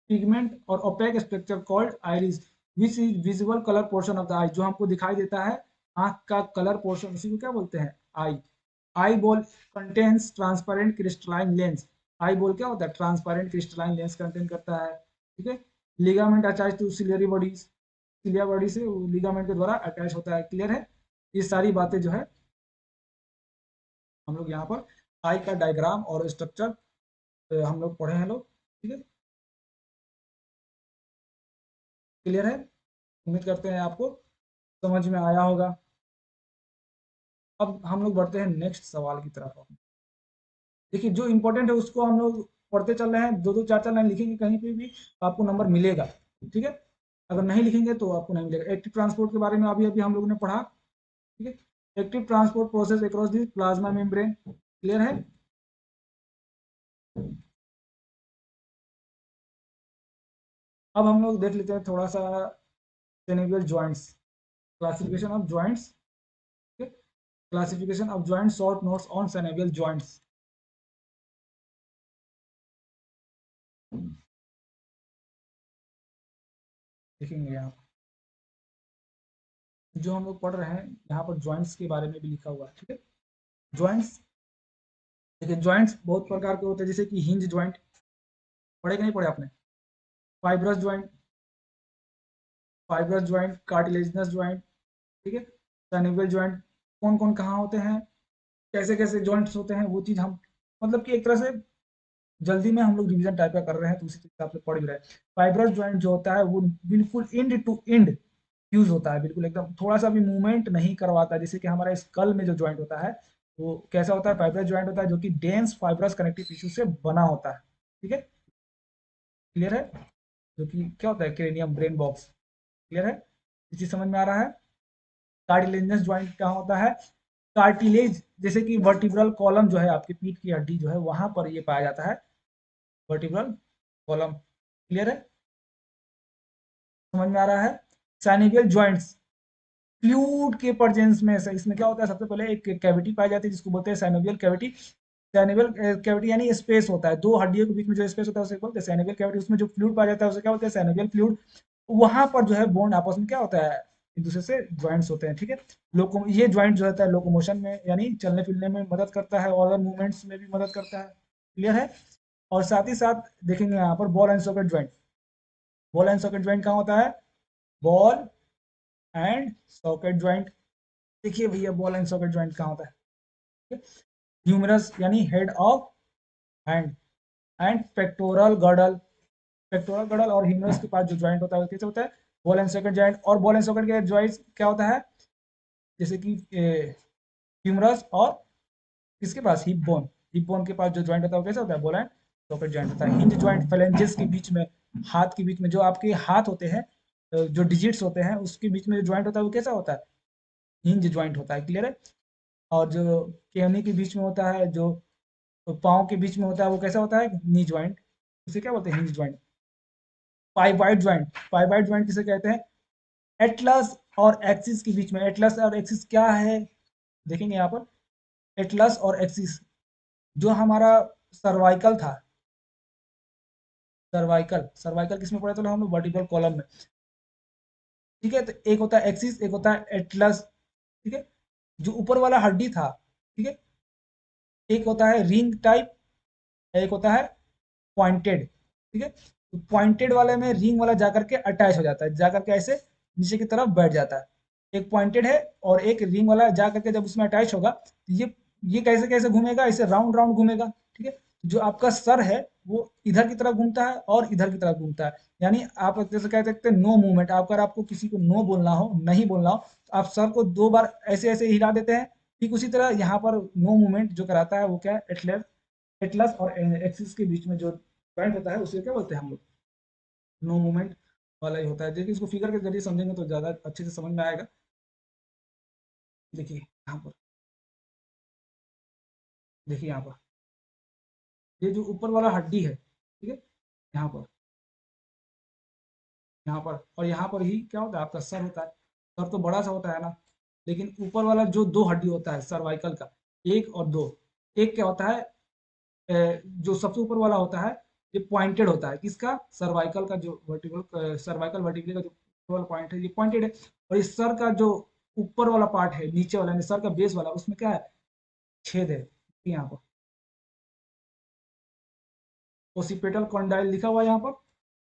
पिगमेंट और opaque structure called iris which is visible colour portion of the eye, जो हमको दिखाई देता है आंख का कलर पोर्शन, उसी को क्या बोलते हैं? Eye. Eyeball contains transparent crystalline lens. Eyeball क्या होता है? ट्रांसपेरेंट क्रिस्टलाइन लेंस कंटेन करता है, ठीक है। Ligament attach to ciliary bodies, cilia body से लिगामेंट के द्वारा अटैच होता है, क्लियर है। ये सारी बातें जो है हम लोग यहाँ पर आई का डायग्राम और स्ट्रक्चर हम लोग पढ़े हैं लोग, ठीक है, क्लियर है। उम्मीद करते हैं आपको समझ में आया होगा। अब हम लोग बढ़ते हैं नेक्स्ट सवाल की तरफ। देखिए जो इंपॉर्टेंट है उसको हम लोग पढ़ते चल रहे हैं, दो दो चार चार लाइन लिखेंगे कहीं पे भी तो आपको नंबर मिलेगा, ठीक है। अगर नहीं लिखेंगे तो आपको नहीं मिलेगा। एक्टिव ट्रांसपोर्ट के बारे में अभी अभी हम लोगों ने पढ़ा, ठीक है। Active transport process across the plasma membrane, clear है। अब हम लोग देख लेते हैं थोड़ा सा synovial joints, classification of joints, classification of joint, short notes on synovial joints देखेंगे यहाँ जो हम लोग पढ़ रहे हैं यहाँ पर जॉइंट्स के बारे में भी लिखा हुआ है, ठीक है। जॉइंट्स, देखिए जॉइंट्स बहुत प्रकार के होते हैं, जैसे कि हिंज जॉइंट, पढ़े कि नहीं पढ़े आपने? Fibrous joint, fibrous joint, cartilaginous joint, ठीक है। सैनिवल जॉइंट, कौन कौन कहाँ होते हैं, कैसे कैसे जॉइंट्स होते हैं, वो चीज़ हम मतलब कि एक तरह से जल्दी में हम लोग रिवीजन टाइप का कर रहे हैं तो उसी हिसाब से पढ़ भी रहे हैं। फाइब्रस जॉइंट जो होता है वो बिल्कुल एंड टू एंड फ्यूज होता है, बिल्कुल एकदम थोड़ा सा भी मूवमेंट नहीं करवाता, जैसे कि हमारा स्कल में जो जॉइंट होता है वो कैसा होता है? फाइब्रस जॉइंट होता है जो कि डेंस फाइब्रस कनेक्टिव टिश्यू से बना होता है, ठीक है, क्लियर है। जो कि क्या होता है? क्रेनियम ब्रेन बॉक्स, क्लियर है, ये चीज समझ में आ रहा है। कार्टिलेजिनस जॉइंट क्या होता है? कार्टिलेज जैसे कि वर्टिब्रल कॉलम जो है आपकी पीठ की हड्डी जो है वहां पर ये पाया जाता है, वर्टिब्रल कॉलम, क्लियर है, समझ में आ रहा है। सैनिवियल जॉइंट्स फ्लूइड के प्रेजेंस में से इसमें क्या होता है? सबसे पहले एक कैविटी पाई जाती है जिसको बोलते हैं सैनोवियल कैविटी। सैनोवियल कैविटी यानी स्पेस होता है, दो हड्डियों के बीच में जो स्पेस होता है उसे बोलते हैं सैनोवियल कैविटी। उसमें जो फ्लूइड पाया जाता है उसे क्या बोलते हैं? Synovial fluid. वहां पर जो है बोन आपस में क्या होता है? एक दूसरे से ज्वाइंट्स होते हैं, ठीक है। लोको ये ज्वाइंट जो होता है लोकोमोशन में यानी चलने फिरने में मदद करता है, ऑर्गन मूवमेंट्स में भी मदद करता है, क्लियर है। और साथ ही साथ देखेंगे यहाँ पर ball and socket joint. Ball and socket joint कहाँ होता है? बॉल एंड सॉकेट ज्वाइंट, देखिए भैया बॉल एंड सॉकेट ज्वाइंट कहाँ होता है? ह्यूमरस यानी head of hand, and pectoral girdle, pectoral girdle और ह्यूमरस के पास जो ज्वाइंट होता है वो कैसे होता है? Ball and socket joint. और बॉल एंड सॉकेट के ज्वाइंट क्या होता है? जैसे कि ह्यूमरस और किसके पास? हिप बोन, हिप बोन के पास जो ज्वाइंट होता है वो कैसे होता है? बॉल एंड सॉकेट ज्वाइंट होता है। हिंज ज्वाइंट फेलेंजेस के बीच में, हाथ के बीच में जो आपके हाथ होते हैं, जो डिजिट्स होते हैं उसके बीच में जो ज्वाइंट होता है वो कैसा होता है? हिंज ज्वाइंट होता है, क्लियर है। और जो केहनी के बीच में होता है, जो पाँव के बीच में होता है वो कैसा होता है? नी ज्वाइंट, उसे क्या बोलते हैं? Hinge joint. Pivot joint, pivot joint किसे कहते हैं? एटलस और एक्सिस के बीच में, एटलस और एक्सिस क्या है देखेंगे यहाँ पर। एटलस और एक्सिस जो हमारा सर्वाइकल था, सर्वाइकल, सर्वाइकल किसमें पढ़े थे हम लोग? वर्टिब्रल कॉलम में, ठीक है। तो एक होता है एक्सिस, एक होता है एटलस, ठीक है, जो ऊपर वाला हड्डी था, ठीक है। एक होता है रिंग टाइप, एक होता है पॉइंटेड, ठीक है। तो पॉइंटेड वाले में रिंग वाला जाकर के अटैच हो जाता है, जाकर के ऐसे नीचे की तरफ बैठ जाता है, एक पॉइंटेड है और एक रिंग वाला जा करके जब उसमें अटैच होगा तो ये कैसे कैसे घूमेगा, इसे राउंड राउंड घूमेगा। ठीक है, जो आपका सर है वो इधर की तरफ घूमता है और इधर की तरफ घूमता है। यानी आप जैसे कह सकते हैं नो मूवमेंट। अगर आपको किसी को नो बोलना हो, नहीं बोलना हो, तो आप सर को 2 बार ऐसे ऐसे हिला देते हैं। ठीक उसी तरह यहाँ पर नो मूवमेंट जो कराता है वो क्या है, एटलस एटलस और एक्सिस के बीच में जो पॉइंट होता है उसे क्या बोलते हैं हम लोग, नो मूवमेंट वाला ही होता है। देखिए इसको फिगर के जरिए समझेंगे तो ज़्यादा अच्छे से समझ में आएगा। देखिए यहाँ पर, देखिए यहाँ पर ये जो ऊपर वाला हड्डी है, ठीक है, यहाँ पर, यहाँ पर और यहाँ पर ही क्या होता है, आपका सर होता है। सर तो बड़ा सा होता है ना, लेकिन ऊपर वाला जो 2 हड्डी होता है सर्वाइकल का, 1 और 2, एक क्या होता है, जो सबसे ऊपर वाला होता है ये पॉइंटेड होता है। किसका, सर्वाइकल का, जो वर्टिकल सर्वाइकल वर्टिकल का जो ऊपर वाला पॉइंट है ये पॉइंटेड है। और इस सर का जो ऊपर वाला पार्ट है, नीचे वाला यानी सर का बेस वाला, उसमें क्या है, छेद है यहाँ पर, ओसिपिटल कॉन्डाइल लिखा हुआ है यहाँ पर।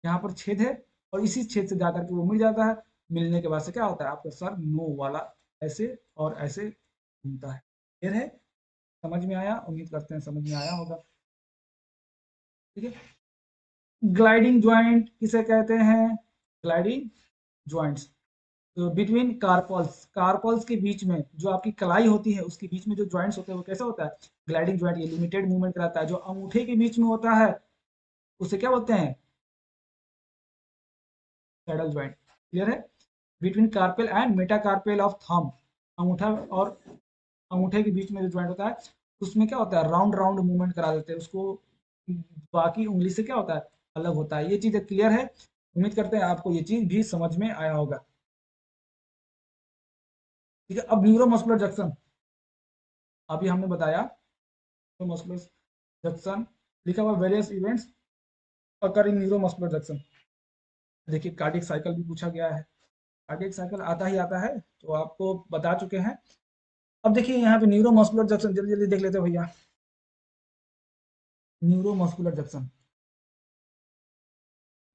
यहाँ पर छेद है और इसी छेद से जाकर के वो मिल जाता है। मिलने के बाद से क्या होता है, आपका सर नो वाला ऐसे और ऐसे घूमता है। क्लियर है, समझ में आया, उम्मीद करते हैं समझ में आया होगा। ठीक है, ग्लाइडिंग ज्वाइंट किसे कहते हैं, ग्लाइडिंग ज्वाइंट्स। तो बिटवीन कार्पल्स, कार्पल्स के बीच में जो आपकी कलाई होती है उसके बीच में जो ज्वाइंट्स होते हैं वो कैसा होता है, ग्लाइडिंग ज्वाइंट। ये लिमिटेड मूवमेंट कराता है। जो अंगूठे के बीच में होता है उसे क्या बोलते हैं, सैडल ज्वाइंट। क्लियर है, between carpal and metacarpal of thumb, अंगूठा और अंगूठे के बीच में जो ज्वाइंट होता है उसमें क्या होता है, राउंड राउंड मूवमेंट करा देते हैं उसको, बाकी उंगली से क्या होता है, अलग होता है। ये चीज़ क्लियर है, उम्मीद करते हैं आपको ये चीज़ भी समझ में आया होगा। ठीक है, अब न्यूरोमस्कुलर जंक्शन, अभी हमने बताया न्यूरोमस्कुलर जंक्शन, लिखा हुआ वेरियस इवेंट्स अकर इन न्यूरोमस्कुलर जंक्शन। देखिए कार्डियक साइकिल भी पूछा गया है, कार्डियक साइकिल आता ही आता है तो आपको बता चुके हैं। अब देखिए यहाँ पे न्यूरोमस्कुलर जंक्शन जल्दी जल्दी देख लेते हैं भैया। न्यूरोमस्कुलर जंक्शन,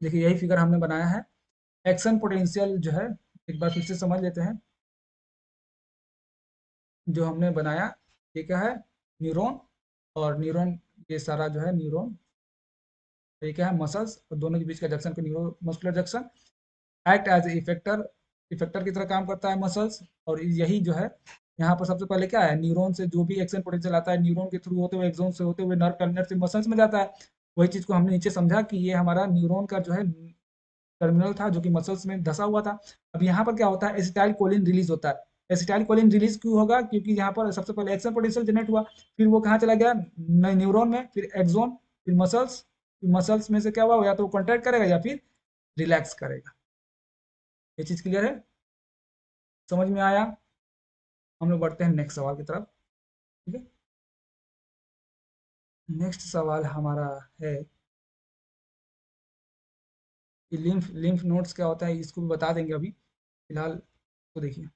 देखिए यही फिगर हमने बनाया है। एक्शन पोटेंशियल जो है, एक बार फिर से समझ लेते हैं। जो हमने बनाया ये क्या है, न्यूरॉन, और न्यूरॉन ये सारा जो है न्यूरॉन, ये क्या है, मसल्स, और दोनों के बीच का जंक्शन को neuromuscular junction. Act as effector, effector की तरह काम करता है मसल्स। और यही जो है यहाँ पर सबसे पहले क्या है, न्यूरॉन से जो भी एक्शन पोटेंशियल आता है न्यूरॉन के थ्रू होते हुए, एक्सोन से होते हुए, नर्व टर्मिनल से मसल्स में जाता है। वही चीज़ को हमने नीचे समझा कि ये हमारा न्यूरॉन का जो है टर्मिनल था जो कि मसल्स में धसा हुआ था। अब यहाँ पर क्या होता है, एसिटाइल कोलिन रिलीज होता है। एसिटाइल कोलिन रिलीज क्यों होगा, क्योंकि यहाँ पर सबसे पहले एक्शन पोटेंशियल जनरेट हुआ, फिर वो कहाँ चला गया, न्यूरॉन में, फिर एक्सोन, फिर मसल्स, फिर मसल्स में से क्या हुआ, या तो कॉन्ट्रैक्ट करेगा या फिर रिलैक्स करेगा। ये चीज़ क्लियर है, समझ में आया। हम लोग बढ़ते हैं नेक्स्ट सवाल की तरफ। ठीक है, नेक्स्ट सवाल हमारा है कि लिम्फ लिम्फ नोड्स क्या होता है, इसको भी बता देंगे अभी फिलहाल। तो देखिए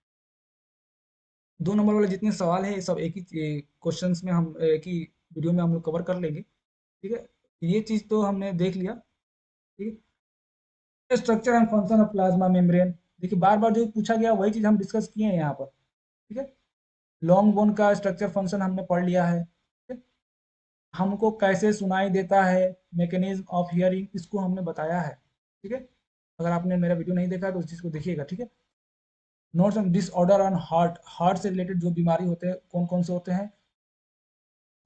2 नंबर वाले जितने सवाल हैं ये सब एक ही क्वेश्चंस में, हम एक ही वीडियो में हम लोग कवर कर लेंगे। ठीक है, ये चीज़ तो हमने देख लिया। ठीक है, structure and function of plasma membrane, देखिए बार बार जो पूछा गया वही चीज़ हम डिस्कस किए हैं यहाँ पर। ठीक है, लॉन्ग बोन का स्ट्रक्चर फंक्शन हमने पढ़ लिया है। ठीक है, हमको कैसे सुनाई देता है, मैकेनिज्म ऑफ हियरिंग, इसको हमने बताया है। ठीक है, अगर आपने मेरा वीडियो नहीं देखा तो उस चीज़ को देखिएगा। ठीक है, notes on disorder on heart, heart से रिलेटेड जो बीमारी होते हैं कौन कौन से होते हैं,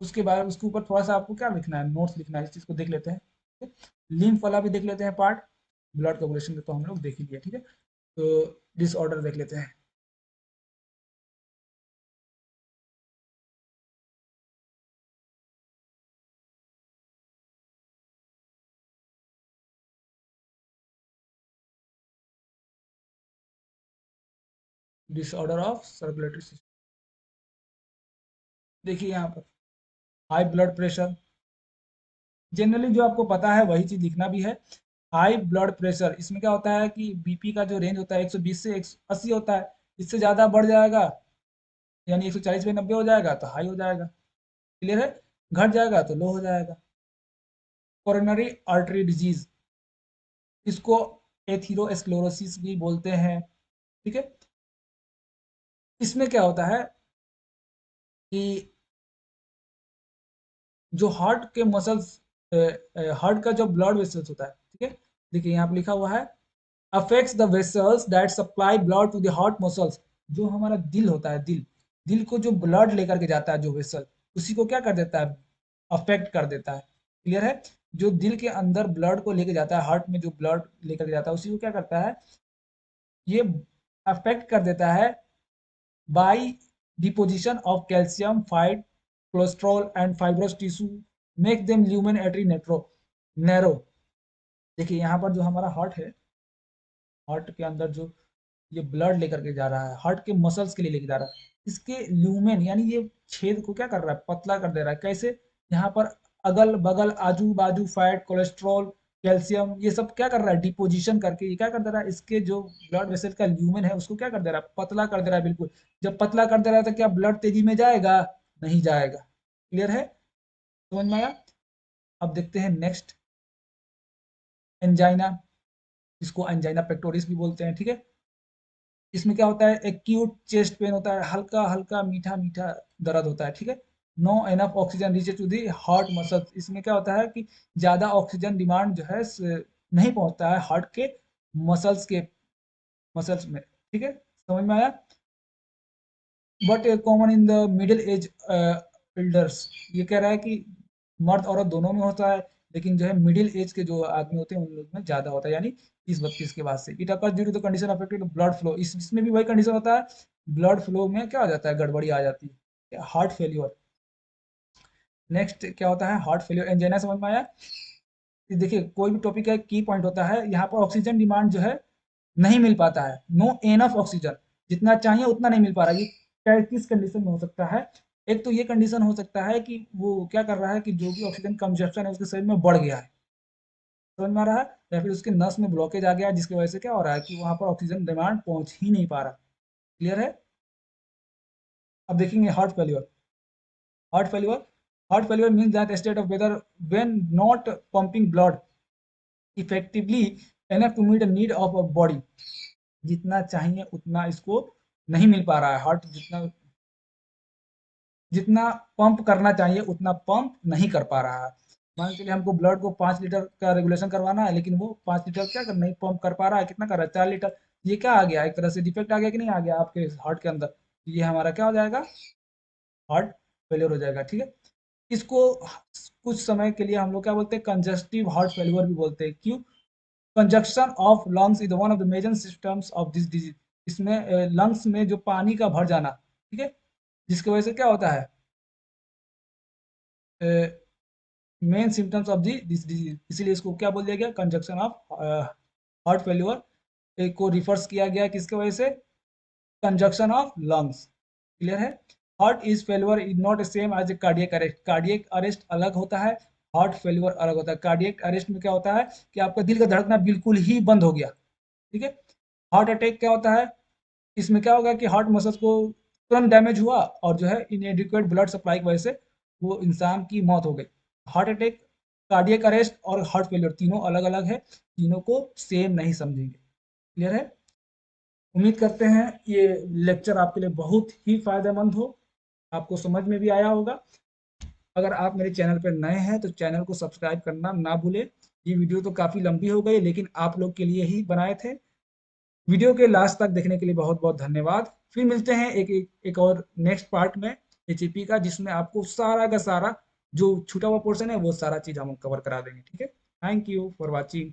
उसके बाद उसके ऊपर थोड़ा सा आपको क्या लिखना है, नोट्स लिखना है। इस चीज़ को देख लेते हैं। ठीक है, लिम्फ वाला भी देख लेते हैं पार्ट, ब्लड कोगुलेशन तो हम लोग देख ही लिया। ठीक है, तो डिसऑर्डर देख लेते हैं। डिसऑर्डर ऑफ सर्कुलेटरी सिस्टम, देखिए यहाँ पर हाई ब्लड प्रेशर, जनरली जो आपको पता है वही चीज़ लिखना भी है। हाई ब्लड प्रेशर, इसमें क्या होता है कि बीपी का जो रेंज होता है 120 से 180 होता है। इससे ज़्यादा बढ़ जाएगा यानी 140 पे 90 हो जाएगा तो हाई हो जाएगा। क्लियर है, घट जाएगा तो लो हो जाएगा। कोरोनरी आर्टरी डिजीज, इसको एथीरोस्क्लेरोसिस भी बोलते हैं। ठीक है, इसमें क्या होता है कि जो हार्ट के मसल्स, हार्ट का जो ब्लड वेसल्स होता है, ठीक है, देखिए यहाँ पे लिखा हुआ है affects the vessels that supply blood to the heart muscles. जो हमारा दिल होता है, दिल दिल को जो ब्लड लेकर के जाता है, जो वेसल, उसी को क्या कर देता है, अफेक्ट कर देता है। क्लियर है? जो दिल के अंदर ब्लड को लेके जाता है, हार्ट में जो ब्लड लेकर के जाता है, उसी को क्या करता है, ये अफेक्ट कर देता है by deposition of calcium, fat cholesterol and fibrous tissue, make them lumen artery narrow. देखिए यहाँ पर जो हमारा हार्ट है, हार्ट के अंदर जो ये ब्लड लेकर के जा रहा है, हार्ट के मसल्स के लिए लेके जा रहा है, इसके ल्यूमेन यानी ये छेद को क्या कर रहा है, पतला कर दे रहा है। कैसे? यहाँ पर अगल बगल आजू बाजू फैट कोलेस्ट्रॉल कैल्शियम ये सब क्या कर रहा है, डिपोजिशन करके ये क्या कर दे रहा है, इसके जो ब्लड वेसल का ल्यूमेन है उसको क्या कर दे रहा है, पतला कर दे रहा है बिल्कुल। जब पतला कर दे रहा है तो क्या ब्लड तेजी में जाएगा? नहीं जाएगा। क्लियर है? समझ में आया? अब देखते हैं नेक्स्ट, एंजाइना, इसको एंजाइना पेक्टोरिस भी बोलते हैं, ठीक है। इसमें क्या होता है, एक्यूट चेस्ट पेन होता है, हल्का हल्का मीठा मीठा दर्द होता है, ठीक है। No enough oxygen reaches to the heart muscles, इसमें क्या होता है कि ज़्यादा ऑक्सीजन डिमांड जो है नहीं पहुंचता है हार्ट के मसल्स के मसल्स में, ठीक है। समझ में आया? But common in the middle age elders, ये कह रहा है कि मर्द औरत दोनों में होता है, लेकिन जो है मिडिल एज के जो आदमी होते हैं उन लोग में ज्यादा होता है, यानी 30-32 के बाद से। It occurs due to the condition affected blood flow, इसमें भी वही कंडीशन होता है, ब्लड फ्लो में क्या हो जाता है, गड़बड़ी आ जाती है, हार्ट फेल्योर। नेक्स्ट क्या होता है, हार्ट फेल्योर एंजाइना। समझ में आया? कि देखिए कोई भी टॉपिक का की पॉइंट होता है, यहाँ पर ऑक्सीजन डिमांड जो है नहीं मिल पाता है, नो एनफ ऑक्सीजन, जितना चाहिए उतना नहीं मिल पा रहा है। ये क्या किस कंडीशन में हो सकता है? एक तो ये कंडीशन हो सकता है कि वो क्या कर रहा है कि जो भी ऑक्सीजन कंजप्शन है उसके शरीर में बढ़ गया है, समझ में आ रहा है, या फिर उसके नस में ब्लॉकेज आ गया है, जिसकी वजह से क्या हो रहा है कि वहां पर ऑक्सीजन डिमांड पहुंच ही नहीं पा रहा। क्लियर है? अब देखेंगे heart failure. Heart failure, heart failure means that state of weather when not pumping blood effectively enough to meet the need of a body, जितना चाहिए उतना इसको नहीं मिल पा रहा है, हार्ट जितना जितना पंप करना चाहिए उतना पंप नहीं कर पा रहा है। मान के चलिए हमको ब्लड को 5 लीटर का रेगुलेशन करवाना है, लेकिन वो 5 लीटर क्या कर नहीं पंप कर पा रहा है, कितना कर रहा है, 4 लीटर। ये क्या आ गया, एक तरह से डिफेक्ट आ गया कि नहीं आ गया आपके हार्ट के अंदर, ये हमारा क्या हो जाएगा, हार्ट फेलियर हो जाएगा, ठीक है। इसको कुछ समय के लिए हम लोग क्या बोलते हैं, कंजस्टिव हार्ट फेलियर भी बोलते हैं। क्यों? Congestion of lungs is one of the major systems of this disease, इसमें लंग्स में जो पानी का भर जाना, ठीक है, जिसकी वजह से क्या होता है, main symptoms of this disease, इसीलिए इसको क्या बोल दिया गया, कंजक्शन ऑफ हार्ट फेल्यूर को रिफर्स किया गया किसके वजह से, कंजक्शन ऑफ लंग्स। क्लियर है? Heart is failure is not same as a cardiac arrest, cardiac arrest अलग होता है, हार्ट फेल्यूर अलग होता है। कार्डियक अरेस्ट में क्या होता है कि आपका दिल का धड़कना बिल्कुल ही बंद हो गया, ठीक है। हार्ट अटैक क्या होता है, इसमें क्या होगा कि हार्ट मसल्स को तुरंत डैमेज हुआ और जो है इनएडिक्वेट ब्लड सप्लाई की वजह से वो इंसान की मौत हो गई। हार्ट अटैक, कार्डियक अरेस्ट और हार्ट फेलियर तीनों अलग अलग है, तीनों को सेम नहीं समझेंगे। क्लियर है? उम्मीद करते हैं ये लेक्चर आपके लिए बहुत ही फायदेमंद हो, आपको समझ में भी आया होगा। अगर आप मेरे चैनल पर नए हैं तो चैनल को सब्सक्राइब करना ना भूलें। ये वीडियो तो काफ़ी लंबी हो गई, लेकिन आप लोग के लिए ही बनाए थे। वीडियो के लास्ट तक देखने के लिए बहुत बहुत धन्यवाद। फिर मिलते हैं एक और नेक्स्ट पार्ट में एचईपी का, जिसमें आपको सारा का सारा जो छूटा हुआ पोर्शन है वो सारा चीज़ हम कवर करा देंगे, ठीक है। Thank you for watching.